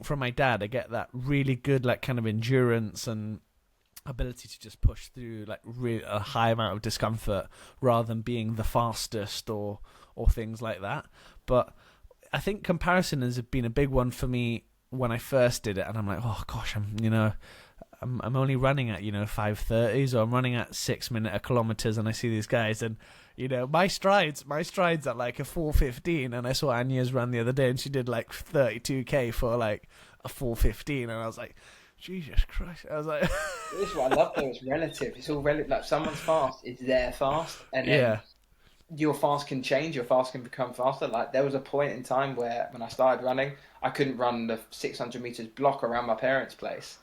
from my dad, I get that really good like kind of endurance and ability to just push through like a high amount of discomfort rather than being the fastest or things like that. But I think comparison has been a big one for me when I first did it, and I'm like, oh gosh, I'm only running at 5:30s, or I'm running at 6 minute kilometers, and I see these guys, and my strides at like a 4:15, and I saw Anya's run the other day, and she did like 32k for like a 4:15, and I was like, Jesus Christ! I was like, This is what I love though. It's relative. It's all relative. Like someone's fast, it's their fast, and then yeah, your fast can change. Your fast can become faster. Like there was a point in time where when I started running, I couldn't run the 600 meters block around my parents' place,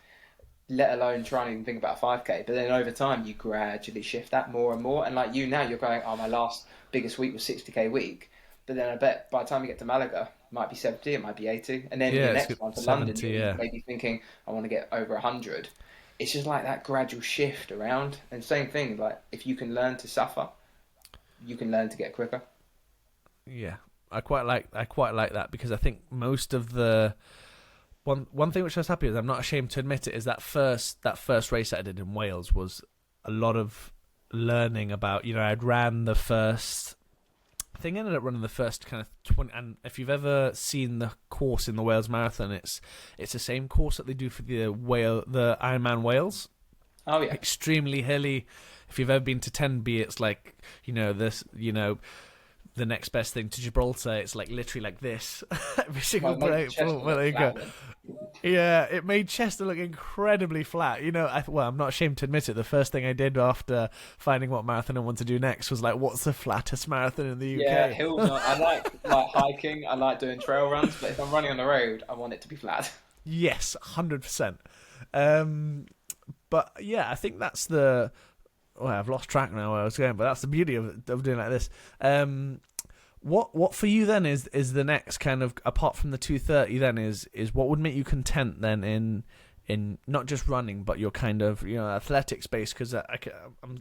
let alone trying to even think about 5k. But then over time, you gradually shift that more and more. And like you now, you're going, oh, my last biggest week was 60k week. But then I bet by the time you get to Malaga, it might be 70, it might be 80. And then yeah, your it's next good. one for London, 70, you're yeah, maybe thinking, I want to get over 100. It's just like that gradual shift around. And same thing, like if you can learn to suffer, you can learn to get quicker. yeah. I quite like that because I think most of the one thing which I was happy with, I'm not ashamed to admit it, is that first race that I did in Wales was a lot of learning about. I'd ran the first. I think I ended up running the first kind of 20. And if you've ever seen the course in the Wales Marathon, it's the same course that they do for the Ironman Wales. Oh yeah. Extremely hilly. If you've ever been to Tenby, it's like this. the next best thing to Gibraltar. It's like literally like this every single Well, it break. makes Chester Well, there look you go. flat. Yeah, it made Chester look incredibly flat. You know, well, I'm not ashamed to admit it. The first thing I did after finding what marathon I want to do next was like, what's the flattest marathon in the Yeah, UK? hills. I like hiking. I like doing trail runs, but if I'm running on the road, I want it to be flat. Yes, 100%. But yeah, I think that's the. Well, I've lost track now where I was going, but that's the beauty of doing like this. What for you then is the next kind of, apart from the 2:30 then, is what would make you content then in not just running but your kind of, you know, athletic space? Because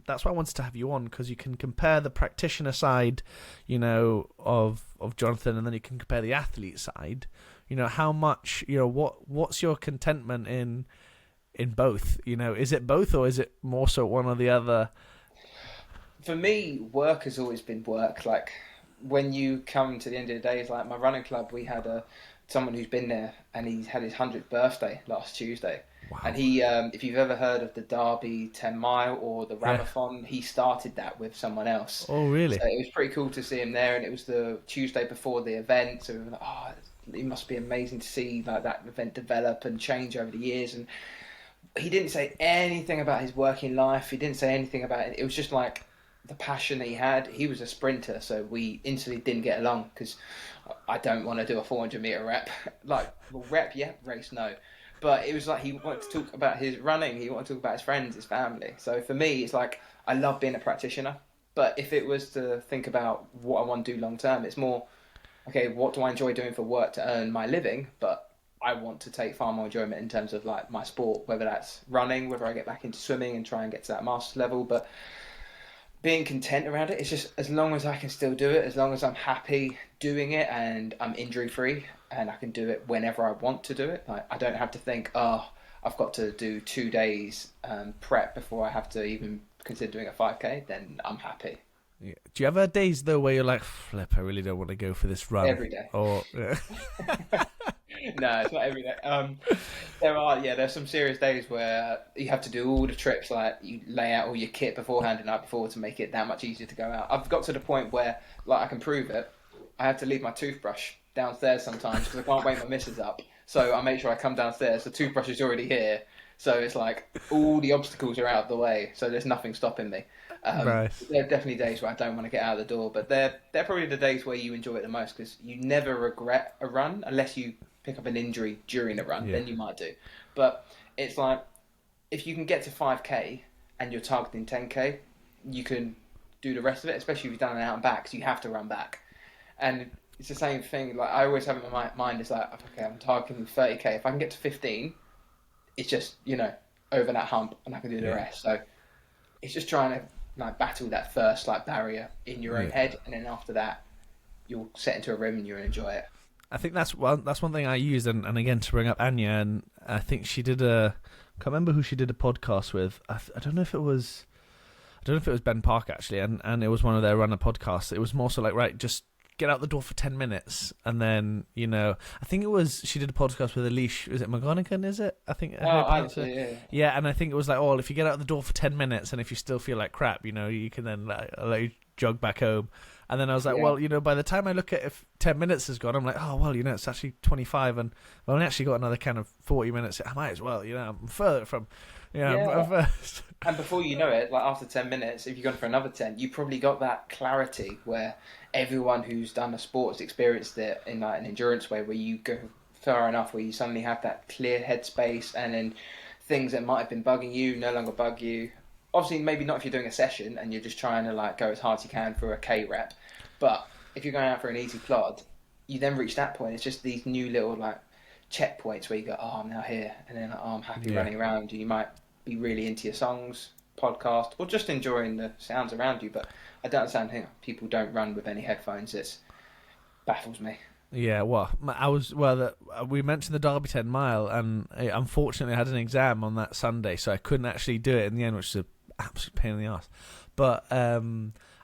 that's why I wanted to have you on, because you can compare the practitioner side, you know, of Jonathan, and then you can compare the athlete side. You know, how much, you know, what's your contentment in both? You know, is it both, or is it more so one or the other? For me, work has always been work. Like when you come to the end of the day, it's like my running club. We had someone who's been there, and he had his 100th birthday last Tuesday. Wow. And he, if you've ever heard of the Derby 10 mile or the Yeah. Ramathon, he started that with someone else. Oh, really? So it was pretty cool to see him there, and it was the Tuesday before the event. So we were like, oh, it must be amazing to see like that event develop and change over the years. And he didn't say anything about his working life. He didn't say anything about it. It was just like the passion that he had. He was a sprinter, so we instantly didn't get along because I don't want to do a 400-meter rep. Like, well, rep, yeah, race, no. But it was like he wanted to talk about his running. He wanted to talk about his friends, his family. So for me, it's like I love being a practitioner. But if it was to think about what I want to do long term, it's more, okay, what do I enjoy doing for work to earn my living? But I want to take far more enjoyment in terms of like my sport, whether that's running, whether I get back into swimming and try and get to that master's level. But being content around it, it's just as long as I can still do it, as long as I'm happy doing it and I'm injury free and I can do it whenever I want to do it. Like I don't have to think, oh, I've got to do 2 days prep before I have to even consider doing a 5K. Then I'm happy. Yeah. Do you ever have days though where you're like, flip, I really don't want to go for this run? Every day. Or No, it's not every day. There's some serious days where you have to do all the trips, like you lay out all your kit beforehand the night before to make it that much easier to go out. I've got to the point where, like, I can prove it. I have to leave my toothbrush downstairs sometimes because I can't wake my missus up. So I make sure I come downstairs. The toothbrush is already here. So it's like all the obstacles are out of the way. So there's nothing stopping me. Nice. There are definitely days where I don't want to get out of the door, but they're probably the days where you enjoy it the most because you never regret a run unless you pick up an injury during a run, then you might do. But it's like if you can get to 5K and you're targeting 10K, you can do the rest of it, especially if you've done an out and back, so you have to run back. And it's the same thing, like I always have in my mind, it's like, okay, I'm targeting 30K. If I can get to 15, it's just, you know, over that hump and I can do the rest. So it's just trying to like battle that first like barrier in your own head, and then after that you'll set into a rhythm and you'll enjoy it. I think that's one thing I used, and again to bring up Anya, and I think she did I can't remember who she did a podcast with. I don't know if it was Ben Park actually, and it was one of their runner podcasts. It was more so like, right, just get out the door for 10 minutes, and then, you know, I think it was, she did a podcast with Elish, is it McGonigan, is it? I think. Yeah, and I think it was like, oh, if you get out the door for 10 minutes, and if you still feel like crap, you know, you can then let you jog back home. And then I was like, well, you know, by the time I look at if 10 minutes has gone, I'm like, oh, well, you know, it's actually 25, and I've only actually got another kind of 40 minutes. I might as well, you know, I'm further from, you know, And before you know it, like after 10 minutes, if you've gone for another 10, you probably got that clarity where everyone who's done a sport has experienced it in like an endurance way, where you go far enough where you suddenly have that clear headspace, and then things that might have been bugging you no longer bug you. Obviously, maybe not if you're doing a session and you're just trying to like go as hard as you can for a K rep. But if you're going out for an easy plod, you then reach that point. It's just these new little like checkpoints where you go, oh, I'm now here, and then oh, I'm happy running around. You might be really into your songs, podcast, or just enjoying the sounds around you. But I don't understand how people don't run with any headphones. It baffles me. Yeah, well, we mentioned the Derby 10 mile, and unfortunately I had an exam on that Sunday, so I couldn't actually do it in the end, which is an absolute pain in the arse. But I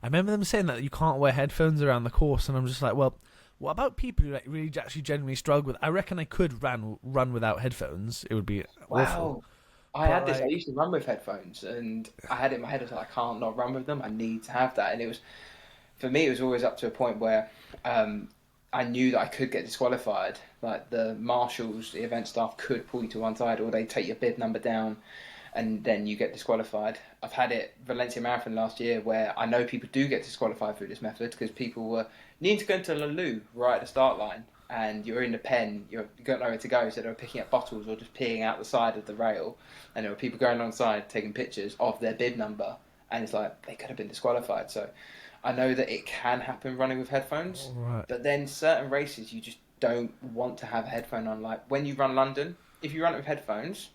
remember them saying that you can't wear headphones around the course, and I'm just like, well, what about people who like really actually genuinely struggle with? I reckon I could run without headphones. It would be awful. I had this. I used to run with headphones, and I had it in my head. I was like, I can't not run with them. I need to have that, and it was for me, it was always up to a point where I knew that I could get disqualified. Like the marshals, the event staff could pull you to one side, or they take your bib number down, and then you get disqualified. I've had it Valencia Marathon last year where I know people do get disqualified through this method because people were needing to go into the loo right at the start line, and you're in the pen, you got nowhere to go, so they were picking up bottles or just peeing out the side of the rail, and there were people going alongside taking pictures of their bib number, and it's like they could have been disqualified. So I know that it can happen running with headphones, Right. but then certain races you just don't want to have a headphone on. Like when you run London, if you run it with headphones,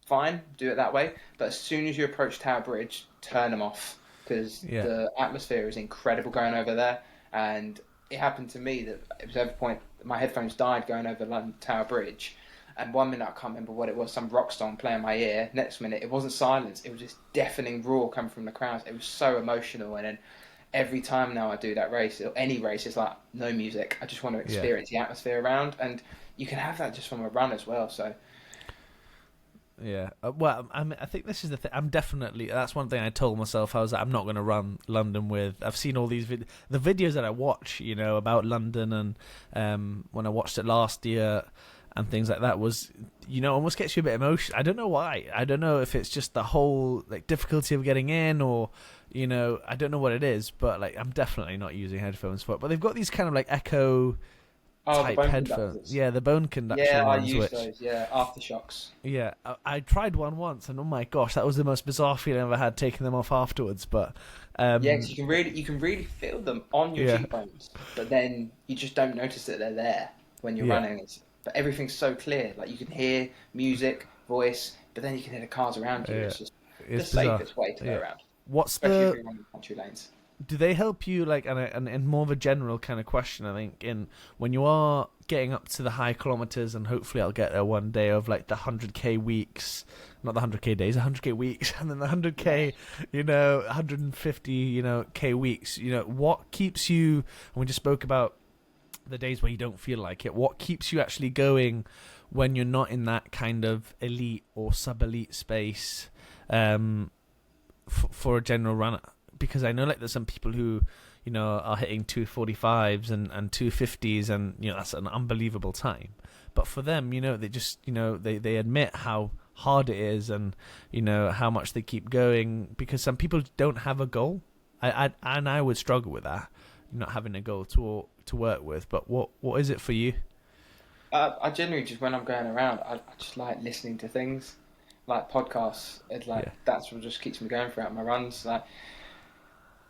fine, do it that way. But as soon as you approach Tower Bridge, turn them off because Yeah. the atmosphere is incredible going over there. And it happened to me that it was over a point my headphones died going over London Tower Bridge. And one minute I can't remember what it was, some rock song playing in my ear. Next minute it wasn't silence, it was this deafening roar coming from the crowds. It was so emotional. And then every time now I do that race or any race, it's like no music. I just want to experience the atmosphere around, and you can have that just from a run as well. So Yeah. Well, I think this is the thing. That's one thing I told myself. I was like, I'm not going to run London with. I've seen all these the videos that I watch, about London, and when I watched it last year and things like that was, almost gets you a bit emotional. I don't know why. I don't know if it's just the whole difficulty of getting in, or I don't know what it is. But I'm definitely not using headphones for it. But they've got these kind of Echo type the bone headphones. conductors. Yeah, the bone conduction Yeah, I ones. use those. Yeah, aftershocks. Yeah, I tried one once, and oh my gosh, that was the most bizarre feeling I've ever had, taking them off afterwards. But Yeah, because you can really feel them on your cheekbones, but then you just don't notice that they're there when you're running. But everything's so clear. Like you can hear music, voice, but then you can hear the cars around you. Yeah. It's just the bizarre. safest way to go around. What's Especially if you're running country lanes. Do they help you and more of a general kind of question, I think, in when you are getting up to the high kilometers, and hopefully I'll get there one day, of the 100k weeks, not the 100k days, 100k weeks, and then the 100k 150 k weeks, what keeps you, and we just spoke about the days where you don't feel like it, what keeps you actually going when you're not in that kind of elite or sub-elite space, for a general runner? Because I know there's some people who are hitting 245s and 250s, and that's an unbelievable time. But for them, they just they admit how hard it is, and how much they keep going, because some people don't have a goal. I would struggle with that, not having a goal to work with. But what is it for you? I generally just, when I'm going around, I just like listening to things like podcasts. It's that's what just keeps me going throughout my runs.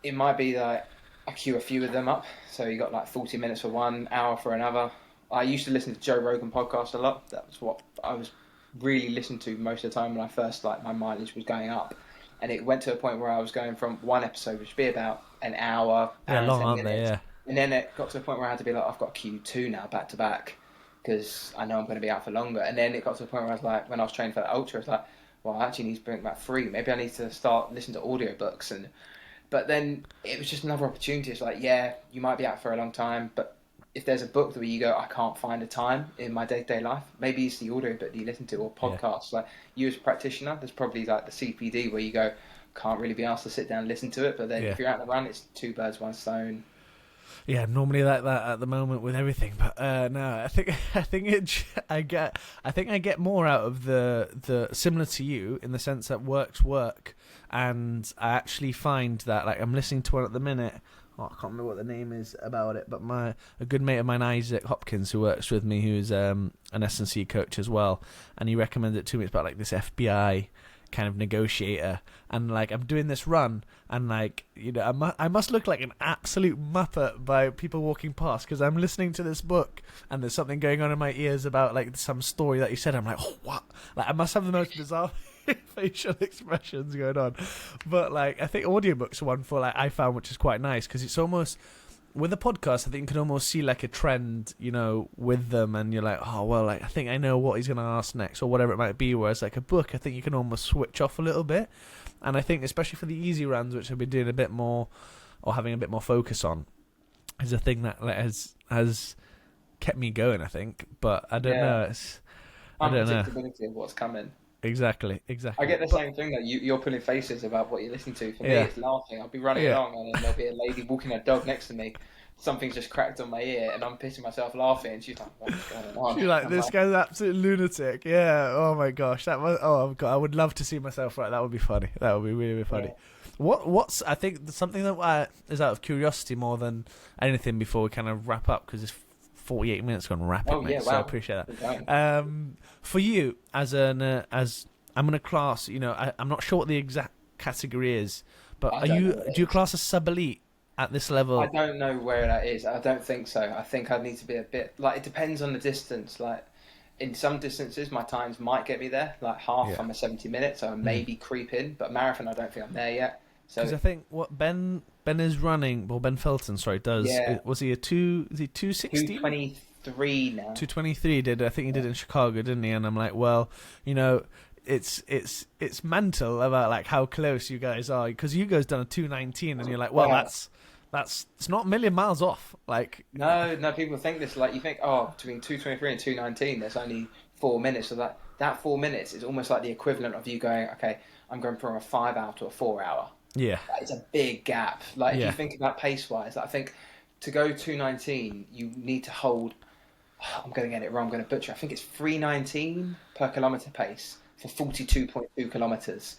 It might be that I queue a few of them up, so you got 40 minutes for one, hour for another. I used to listen to Joe Rogan podcast a lot. That was what I was really listening to most of the time when I first, my mileage was going up. And it went to a point where I was going from one episode, which would be about an hour, Yeah, long, aren't they? minutes. Yeah. And then it got to a point where I had to be I've got to queue two now, back to back, because I know I'm going to be out for longer. And then it got to a point where I was when I was training for the ultra, I was well, I actually need to bring back three. Maybe I need to start listening to audiobooks. But then it was just another opportunity. It's you might be out for a long time, but if there's a book where you go, I can't find a time in my day-to-day life, maybe it's the audio book that you listen to, or podcasts. You as a practitioner, there's probably the CPD where you go, can't really be asked to sit down and listen to it. But then if you're out on the run, it's two birds, one stone. Yeah, normally like that at the moment with everything, but no, I think I get more out of the similar to you, in the sense that work's work, and I actually find that I'm listening to one at the minute. I can't remember what the name is about it, but a good mate of mine, Isaac Hopkins, who works with me, who's an S&C coach as well, and he recommended it to me. It's about this FBI kind of negotiator, and I'm doing this run, and I must look like an absolute muppet by people walking past, because I'm listening to this book and there's something going on in my ears about some story that he said. I'm oh, what? I must have the most bizarre facial expressions going on. But I think audiobooks are one for I found, which is quite nice, because it's almost, with a podcast, I think you can almost see a trend, with them, and you're oh, well, I think I know what he's going to ask next, or whatever it might be. Whereas a book, I think you can almost switch off a little bit. And I think, especially for the easy runs, which I've been doing a bit more, or having a bit more focus on, is a thing that has kept me going, I think. But I don't know. I don't know. Unpredictability of what's coming. exactly. I get the But same thing that you're pulling faces about what you're listening to. For me, yeah, it's laughing. I'll be running yeah. along and then there'll be a lady walking her dog next to me. Something's just cracked on my ear and I'm pissing myself laughing. And she's like, "What's going on?" She's like, I'm this like, guy's an absolute lunatic. Yeah. Oh my gosh. That was. Oh God. I would love to see myself. Right. That would be funny. That would be really, really funny. yeah. What's I think something that is out of curiosity more than anything before we kind of wrap up because it's 48 minutes gone rapid, Oh, mate. yeah, So I wow. appreciate Good going. that. For you as I'm in a class, I'm not sure what the exact category is, but I don't know what do it you is. class as sub elite at this I level? don't know where that is. I don't think so. I think I need to be a bit like it depends on the distance. Like in some distances, my times might get me there. Like half, Yeah. I'm a 70 minutes, so I maybe creep in. But marathon, I don't think I'm there yet. Because So I think what Ben is running, well Ben Felton, sorry, does yeah, was he a two? Is he 216? 223 now. 223 did I think he Yeah. did in Chicago, didn't he? And I'm like, well, you know, it's mental about like how close you guys are because you guys done a 219 and you're like, well, Yeah. that's it's not a million miles off. Like, No, no, people think this like you think, oh, between 223 and 219, there's only 4 minutes. So that 4 minutes is almost like the equivalent of you going, okay, I'm going from a 5 hour to a 4 hour. yeah, That is a big gap. Like if you yeah, think about pace wise, I think to go 219, you need to hold. I'm going to get it wrong. I'm going to butcher. I think it's 319 per kilometer pace for 42.2 kilometers.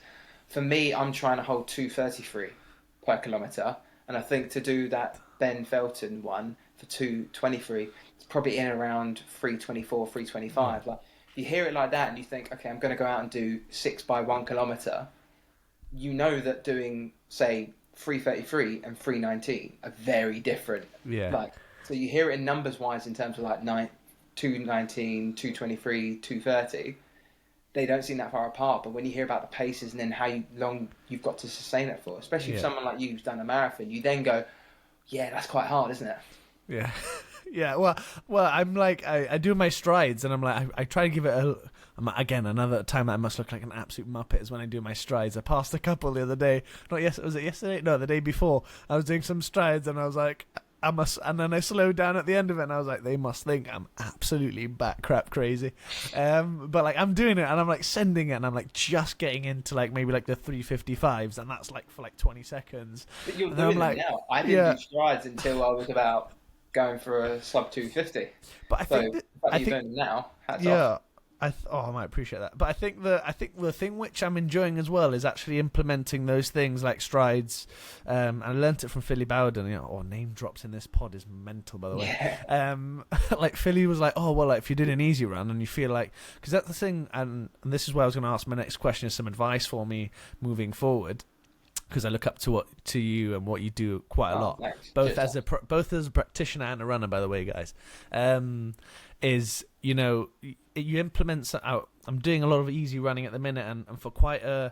For me, I'm trying to hold 233 per kilometer, and I think to do that Ben Felton one for 223, it's probably in around 324, 325. Like you hear it like that, and you think, okay, I'm going to go out and do 6 by 1 kilometer. You know that doing say 333 and 319 are very different. yeah, Like so you hear it in numbers wise in terms of like 219, 223, 230. They don't seem that far apart, but when you hear about the paces and then how long you've got to sustain it for, especially if yeah, someone like you's done a marathon, you then go, yeah, that's quite hard, isn't it? yeah. Yeah, well, I'm like, I do my strides, and I'm like, I try to give it again, another time that I must look like an absolute muppet is when I do my strides. I passed a couple the other day. Not yes, was it yesterday? No, the day before. I was doing some strides, and I was like, and then I slowed down at the end of it, and I was like, they must think I'm absolutely bat crap crazy. But like, I'm doing it, and I'm like sending it, and I'm like just getting into like maybe like the 355s, and that's like for like 20 seconds. But you're And then I'm doing them like, now. I didn't yeah, do strides until I was about going for a sub 250. but I So think the that, fact that I you're think doing them now, hats off. yeah, I might appreciate that. But I think the thing which I'm enjoying as well is actually implementing those things like strides. And I learnt it from Philly Bowden. Name drops in this pod is mental, by the way. Yeah. Like Philly was like, oh well, like if you did an easy run and you feel like, because that's the thing, and this is where I was going to ask my next question is some advice for me moving forward. Because I look up to you and what you do quite a Oh, lot, thanks. both Cheers. both as a practitioner and a runner. By the way, guys, is you implement out. I'm doing a lot of easy running at the minute, and for quite a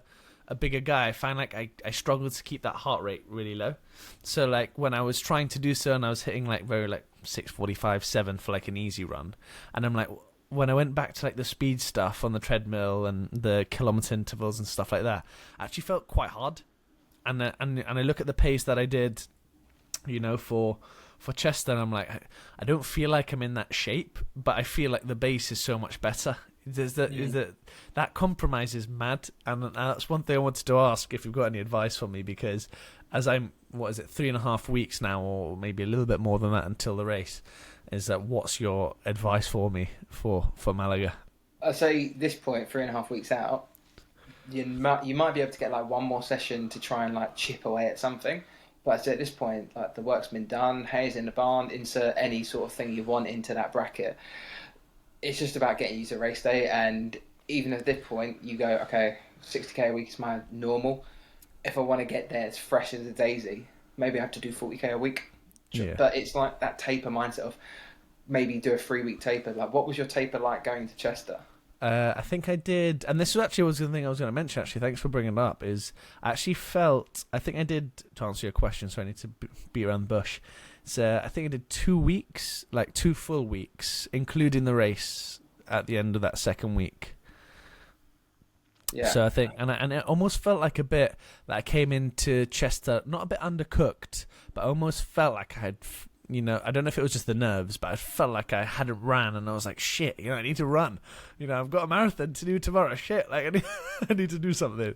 bigger guy, I find like I struggle to keep that heart rate really low. So like when I was trying to do so, and I was hitting like very like 6:45, 7 for like an easy run, and I'm like. When I went back to like the speed stuff on the treadmill and the kilometer intervals and stuff like that, I actually felt quite hard. And I look at the pace that I did, for Chester, and I'm like, I don't feel like I'm in that shape, but I feel like the base is so much better. That compromise is mad, and that's one thing I wanted to ask if you've got any advice for me, because as I'm 3.5 weeks now, or maybe a little bit more than that until the race, is that what's your advice for me for Malaga? I say this point, 3.5 weeks out, you might be able to get like one more session to try and like chip away at something. But I say at this point, like the work's been done, hay's in the barn, insert any sort of thing you want into that bracket. It's just about getting you to race day, and even at this point, you go, okay, 60k a week is my normal. If I want to get there as fresh as a daisy, maybe I have to do 40k a week. Yeah. But it's like that taper mindset of maybe do a 3 week taper. Like, what was your taper like going to Chester? I think I did, and this was actually the thing I was going to mention. Actually, thanks for bringing it up. Is I actually felt I think I did to answer your question, so I need to be around the bush. So I think I did 2 weeks, like 2 full weeks, including the race at the end of that second week. Yeah. So I think, and it almost felt like a bit that I came into Chester not a bit undercooked, but I almost felt like I had I don't know if it was just the nerves, but I felt like I hadn't ran, and I was like, shit, I need to run. I've got a marathon to do tomorrow. Shit, like I need to do something.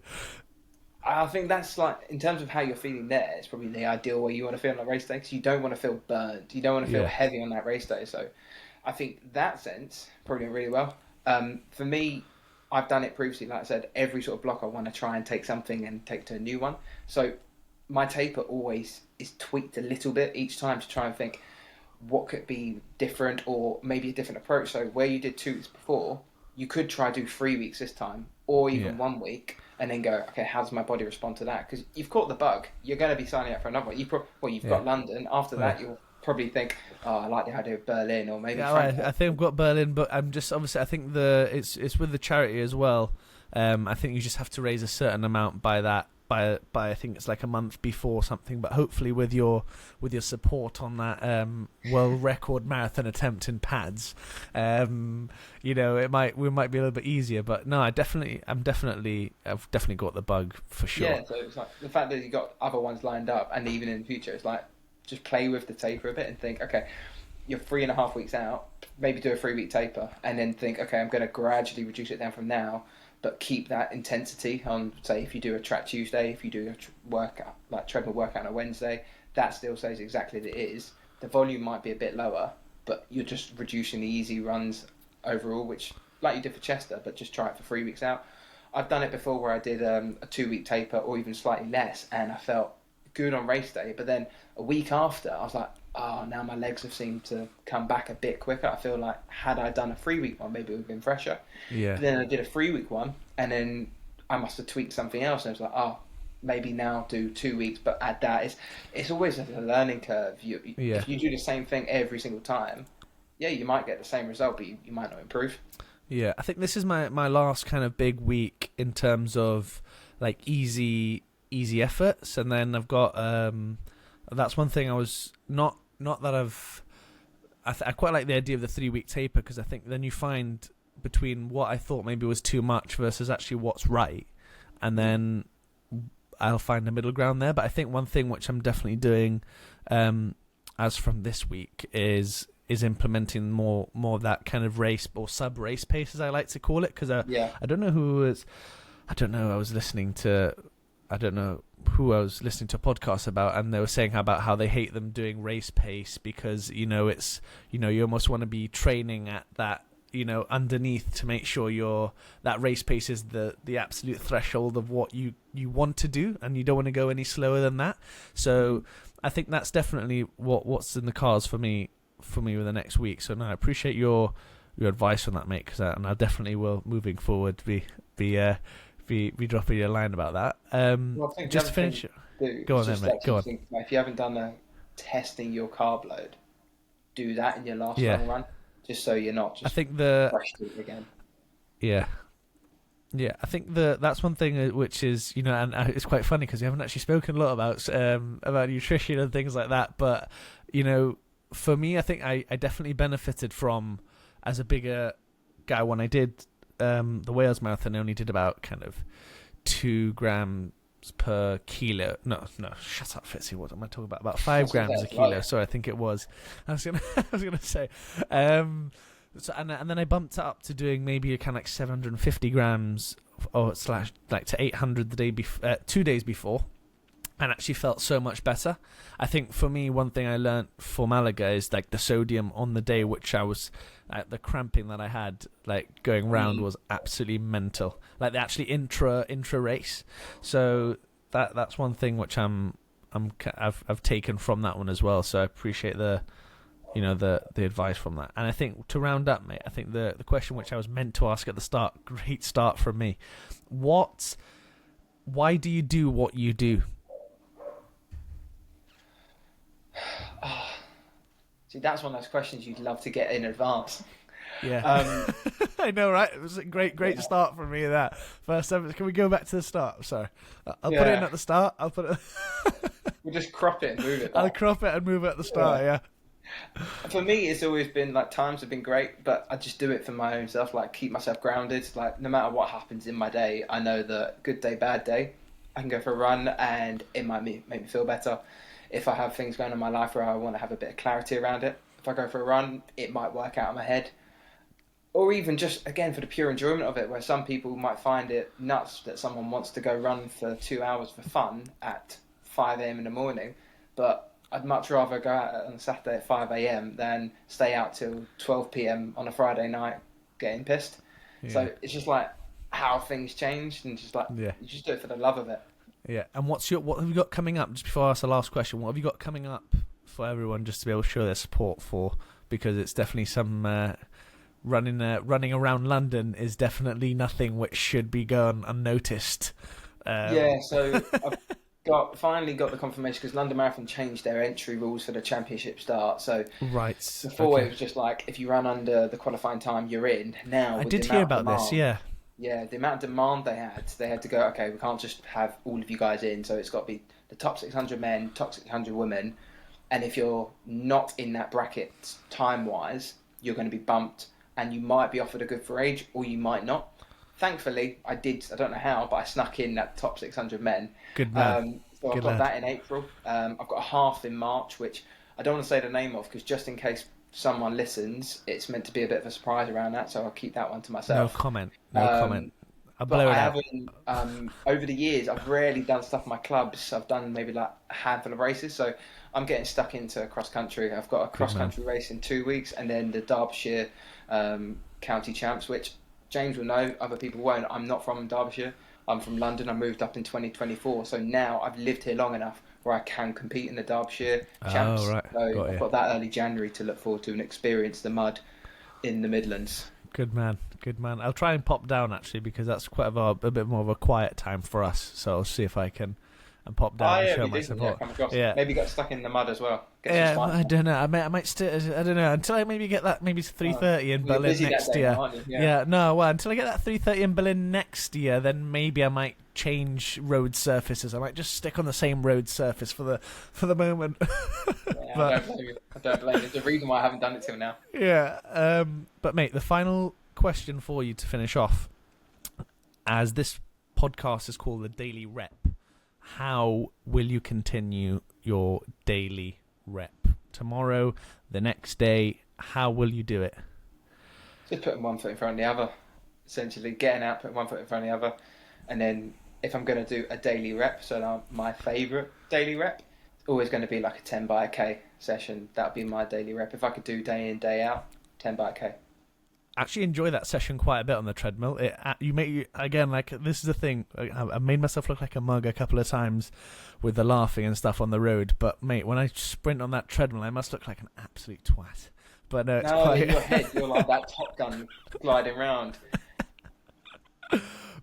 I think that's like, in terms of how you're feeling there, it's probably the ideal way you want to feel on a race day, because you don't want to feel burned. You don't want to feel heavy on that race day. So I think that sense probably went really well. For me, I've done it previously. Like I said, every sort of block I want to try and take something and take to a new one. So my taper always is tweaked a little bit each time to try and think what could be different, or maybe a different approach. So where you did 2 weeks before, you could try do 3 weeks this time, or even 1 week, and then go, okay, how does my body respond to that? Because you've caught the bug. You're going to be signing up for another one. You've got London. After that, you'll probably think, oh, I like the idea of Berlin, or maybe Frankfurt. I think I've got Berlin, but I'm just, obviously, I think it's with the charity as well. I think you just have to raise a certain amount by I think it's like a month before something, but hopefully with your support on that world record marathon attempt in pads, we might be a little bit easier. But no, I've definitely got the bug for sure. Yeah, so it's like the fact that you got other ones lined up, and even in the future, it's like just play with the taper a bit and think, okay, you're 3.5 weeks out, maybe do a 3-week taper, and then think, okay, I'm going to gradually reduce it down from now, but keep that intensity on, say, if you do a track Tuesday, if you do a workout, like treadmill workout on a Wednesday, that still stays exactly as it is. The volume might be a bit lower, but you're just reducing the easy runs overall, which, like you did for Chester, but just try it for 3 weeks out. I've done it before where I did a 2-week taper, or even slightly less, and I felt good on race day, but then a week after, I was like, oh, now my legs have seemed to come back a bit quicker. I feel like had I done a 3-week one, maybe it would have been fresher. Yeah. But then I did a 3-week one, and then I must have tweaked something else, and I was like, oh, maybe now do 2 weeks, but add that. It's always a learning curve. If you do the same thing every single time, you might get the same result, but you might not improve. Yeah, I think this is my last kind of big week in terms of like easy efforts, and then I've got that's one thing I was not that I quite like the idea of the 3-week taper, because I think then you find between what I thought maybe was too much versus actually what's right, and then I'll find a middle ground there. But I think one thing which I'm definitely doing as from this week is implementing more of that kind of race or sub race pace, as I like to call it, because I don't know who was I was listening to a podcast about, and they were saying about how they hate them doing race pace, because it's you almost want to be training at that underneath to make sure that race pace is the absolute threshold of what you want to do, and you don't want to go any slower than that. So I think that's definitely what's in the cards for me with the next week. So no, I appreciate your advice on that, mate, because I definitely will, moving forward, be dropping you a line about that. Well, just to finish, go on then, mate. Go on. If you haven't done testing your carb load, do that in your last long run, just so you're not just, I think, fresh to it again. Yeah, I think that's one thing which is, and it's quite funny because we haven't actually spoken a lot about nutrition and things like that. But for me, I think I definitely benefited from, as a bigger guy, when I did the Wales Marathon, I only did about kind of 2 grams per kilo. No, shut up, Fitzy. What am I talking about? About 5 grams a kilo. Right. Sorry, I think it was. I was gonna say. So and then I bumped it up to doing maybe a kind of like 750 grams or slash like to 800 the day 2 days before, and actually felt so much better. I think for me, one thing I learned for Malaga is like the sodium on the day, which I was the cramping that I had like going round was absolutely mental. Like the actually intra race. So that's one thing which I've taken from that one as well. So I appreciate the advice from that. And I think to round up, mate, I think the question which I was meant to ask at the start, great start from me. Why do you do what you do? See, that's one of those questions you'd love to get in advance. Yeah. I know, right? It was a great start from me, that first sentence. Can we go back to the start? Sorry. I'll put it in at the start. I'll put it... We'll just crop it and move it. I'll crop it and move it at the start, yeah. For me, it's always been, like, times have been great, but I just do it for my own self, like, keep myself grounded. Like, no matter what happens in my day, I know that good day, bad day, I can go for a run and it might make me feel better. if I have things going on in my life where I want to have a bit of clarity around it. If I go for a run, it might work out in my head. Or even just, again, for the pure enjoyment of it, where some people might find it nuts that someone wants to go run for 2 hours for fun at 5 a.m. in the morning. But I'd much rather go out on a Saturday at 5 a.m. than stay out till 12 p.m. on a Friday night getting pissed. Yeah. So it's just like how things changed, and just like, you just do it for the love of it. Yeah. And what have you got coming up? Just before I ask the last question, what have you got coming up for everyone just to be able to show their support for? Because it's definitely some... running around London is definitely nothing which should be gone unnoticed. So I've finally got the confirmation, because London Marathon changed their entry rules for the championship start. So before it was just like, if you run under the qualifying time, you're in. Now I did hear about this. Yeah, the amount of demand they had to go, okay, we can't just have all of you guys in, so it's got to be the top 600 men, top 600 women, and if you're not in that bracket time-wise, you're going to be bumped, and you might be offered a good for age, or you might not. Thankfully, I don't know how, but I snuck in that top 600 men. Good man. So I've got that in April. I've got a half in March, which I don't want to say the name of, because just in case someone listens, it's meant to be a bit of a surprise around that, so I'll keep that one to myself. No comment. I'll blow it out. Over the years, I've rarely done stuff in my clubs. I've done maybe like a handful of races, so I'm getting stuck into cross country. I've got a cross country race in 2 weeks, and then the Derbyshire County Champs, which James will know, other people won't. I'm not from Derbyshire. I'm from London. I moved up in 2024, so now I've lived here long enough where I can compete in the Derbyshire Champs. Oh, right. So I've got that early January to look forward to and experience the mud in the Midlands. Good man. I'll try and pop down, actually, because that's quite a bit more of a quiet time for us. So I'll see if I can pop down and show my support. Maybe got stuck in the mud as well. I don't know. I might still. I don't know until I maybe get that 3:30 in Berlin next year. Until I get that 3:30 in Berlin next year, then maybe I might change road surfaces. I might just stick on the same road surface for the moment. I don't blame you. There's a reason why I haven't done it till now. Yeah. But mate, the final question for you to finish off, as this podcast is called The Daily Rep, how will you continue your daily rep? Tomorrow, the next day, how will you do it? Just putting one foot in front of the other. Essentially, getting out, putting one foot in front of the other. And then if I'm going to do a daily rep, so my favourite daily rep, always going to be like a 10 by a K session. That would be my daily rep. If I could do day in, day out, 10 by a K. Actually enjoy that session quite a bit on the treadmill. This is the thing. I made myself look like a mug a couple of times with the laughing and stuff on the road. But mate, when I sprint on that treadmill, I must look like an absolute twat. But no, it's quite... in your head, you're like that Top Gun gliding round.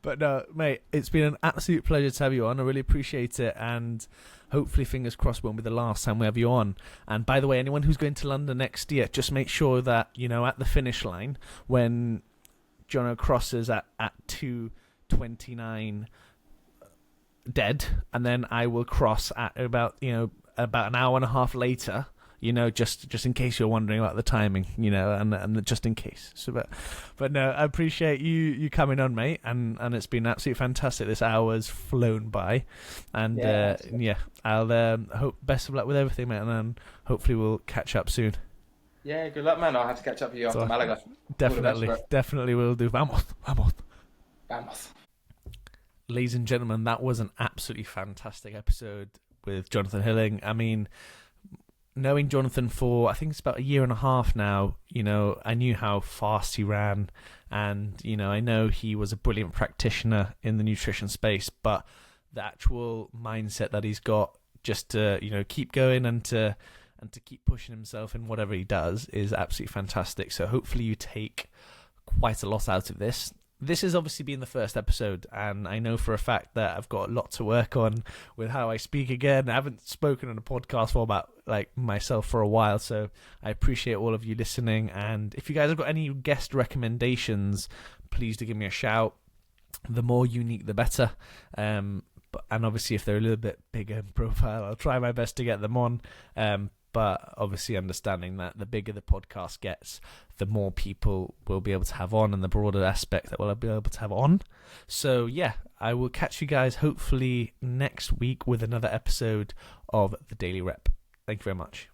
But no, mate, it's been an absolute pleasure to have you on. I really appreciate it, and hopefully, fingers crossed, won't be the last time we have you on. And by the way, anyone who's going to London next year, just make sure that, at the finish line, when Jono crosses at 2:29 dead, and then I will cross at about an hour and a half later, just in case you're wondering about the timing, and just in case. So, but no, I appreciate you coming on, mate, and it's been absolutely fantastic. This hour's flown by, and I'll hope best of luck with everything, mate, and then hopefully we'll catch up soon. Yeah, good luck, man. I'll have to catch up with you after Malaga. Definitely will do. Vamos. Ladies and gentlemen, that was an absolutely fantastic episode with Jonathan Hilling. I mean, knowing Jonathan for, I think it's about a year and a half now, I knew how fast he ran, and, I know he was a brilliant practitioner in the nutrition space, but the actual mindset that he's got just to, keep going and to keep pushing himself in whatever he does is absolutely fantastic. So hopefully you take quite a lot out of this. This has obviously been the first episode, and I know for a fact that I've got a lot to work on with how I speak again. I haven't spoken on a podcast for about myself for a while, so I appreciate all of you listening. And if you guys have got any guest recommendations, please do give me a shout. The more unique, the better. And obviously, if they're a little bit bigger in profile, I'll try my best to get them on. But obviously understanding that the bigger the podcast gets, the more people we'll be able to have on, and the broader aspect that we'll be able to have on. So yeah, I will catch you guys hopefully next week with another episode of the Daily Rep. Thank you very much.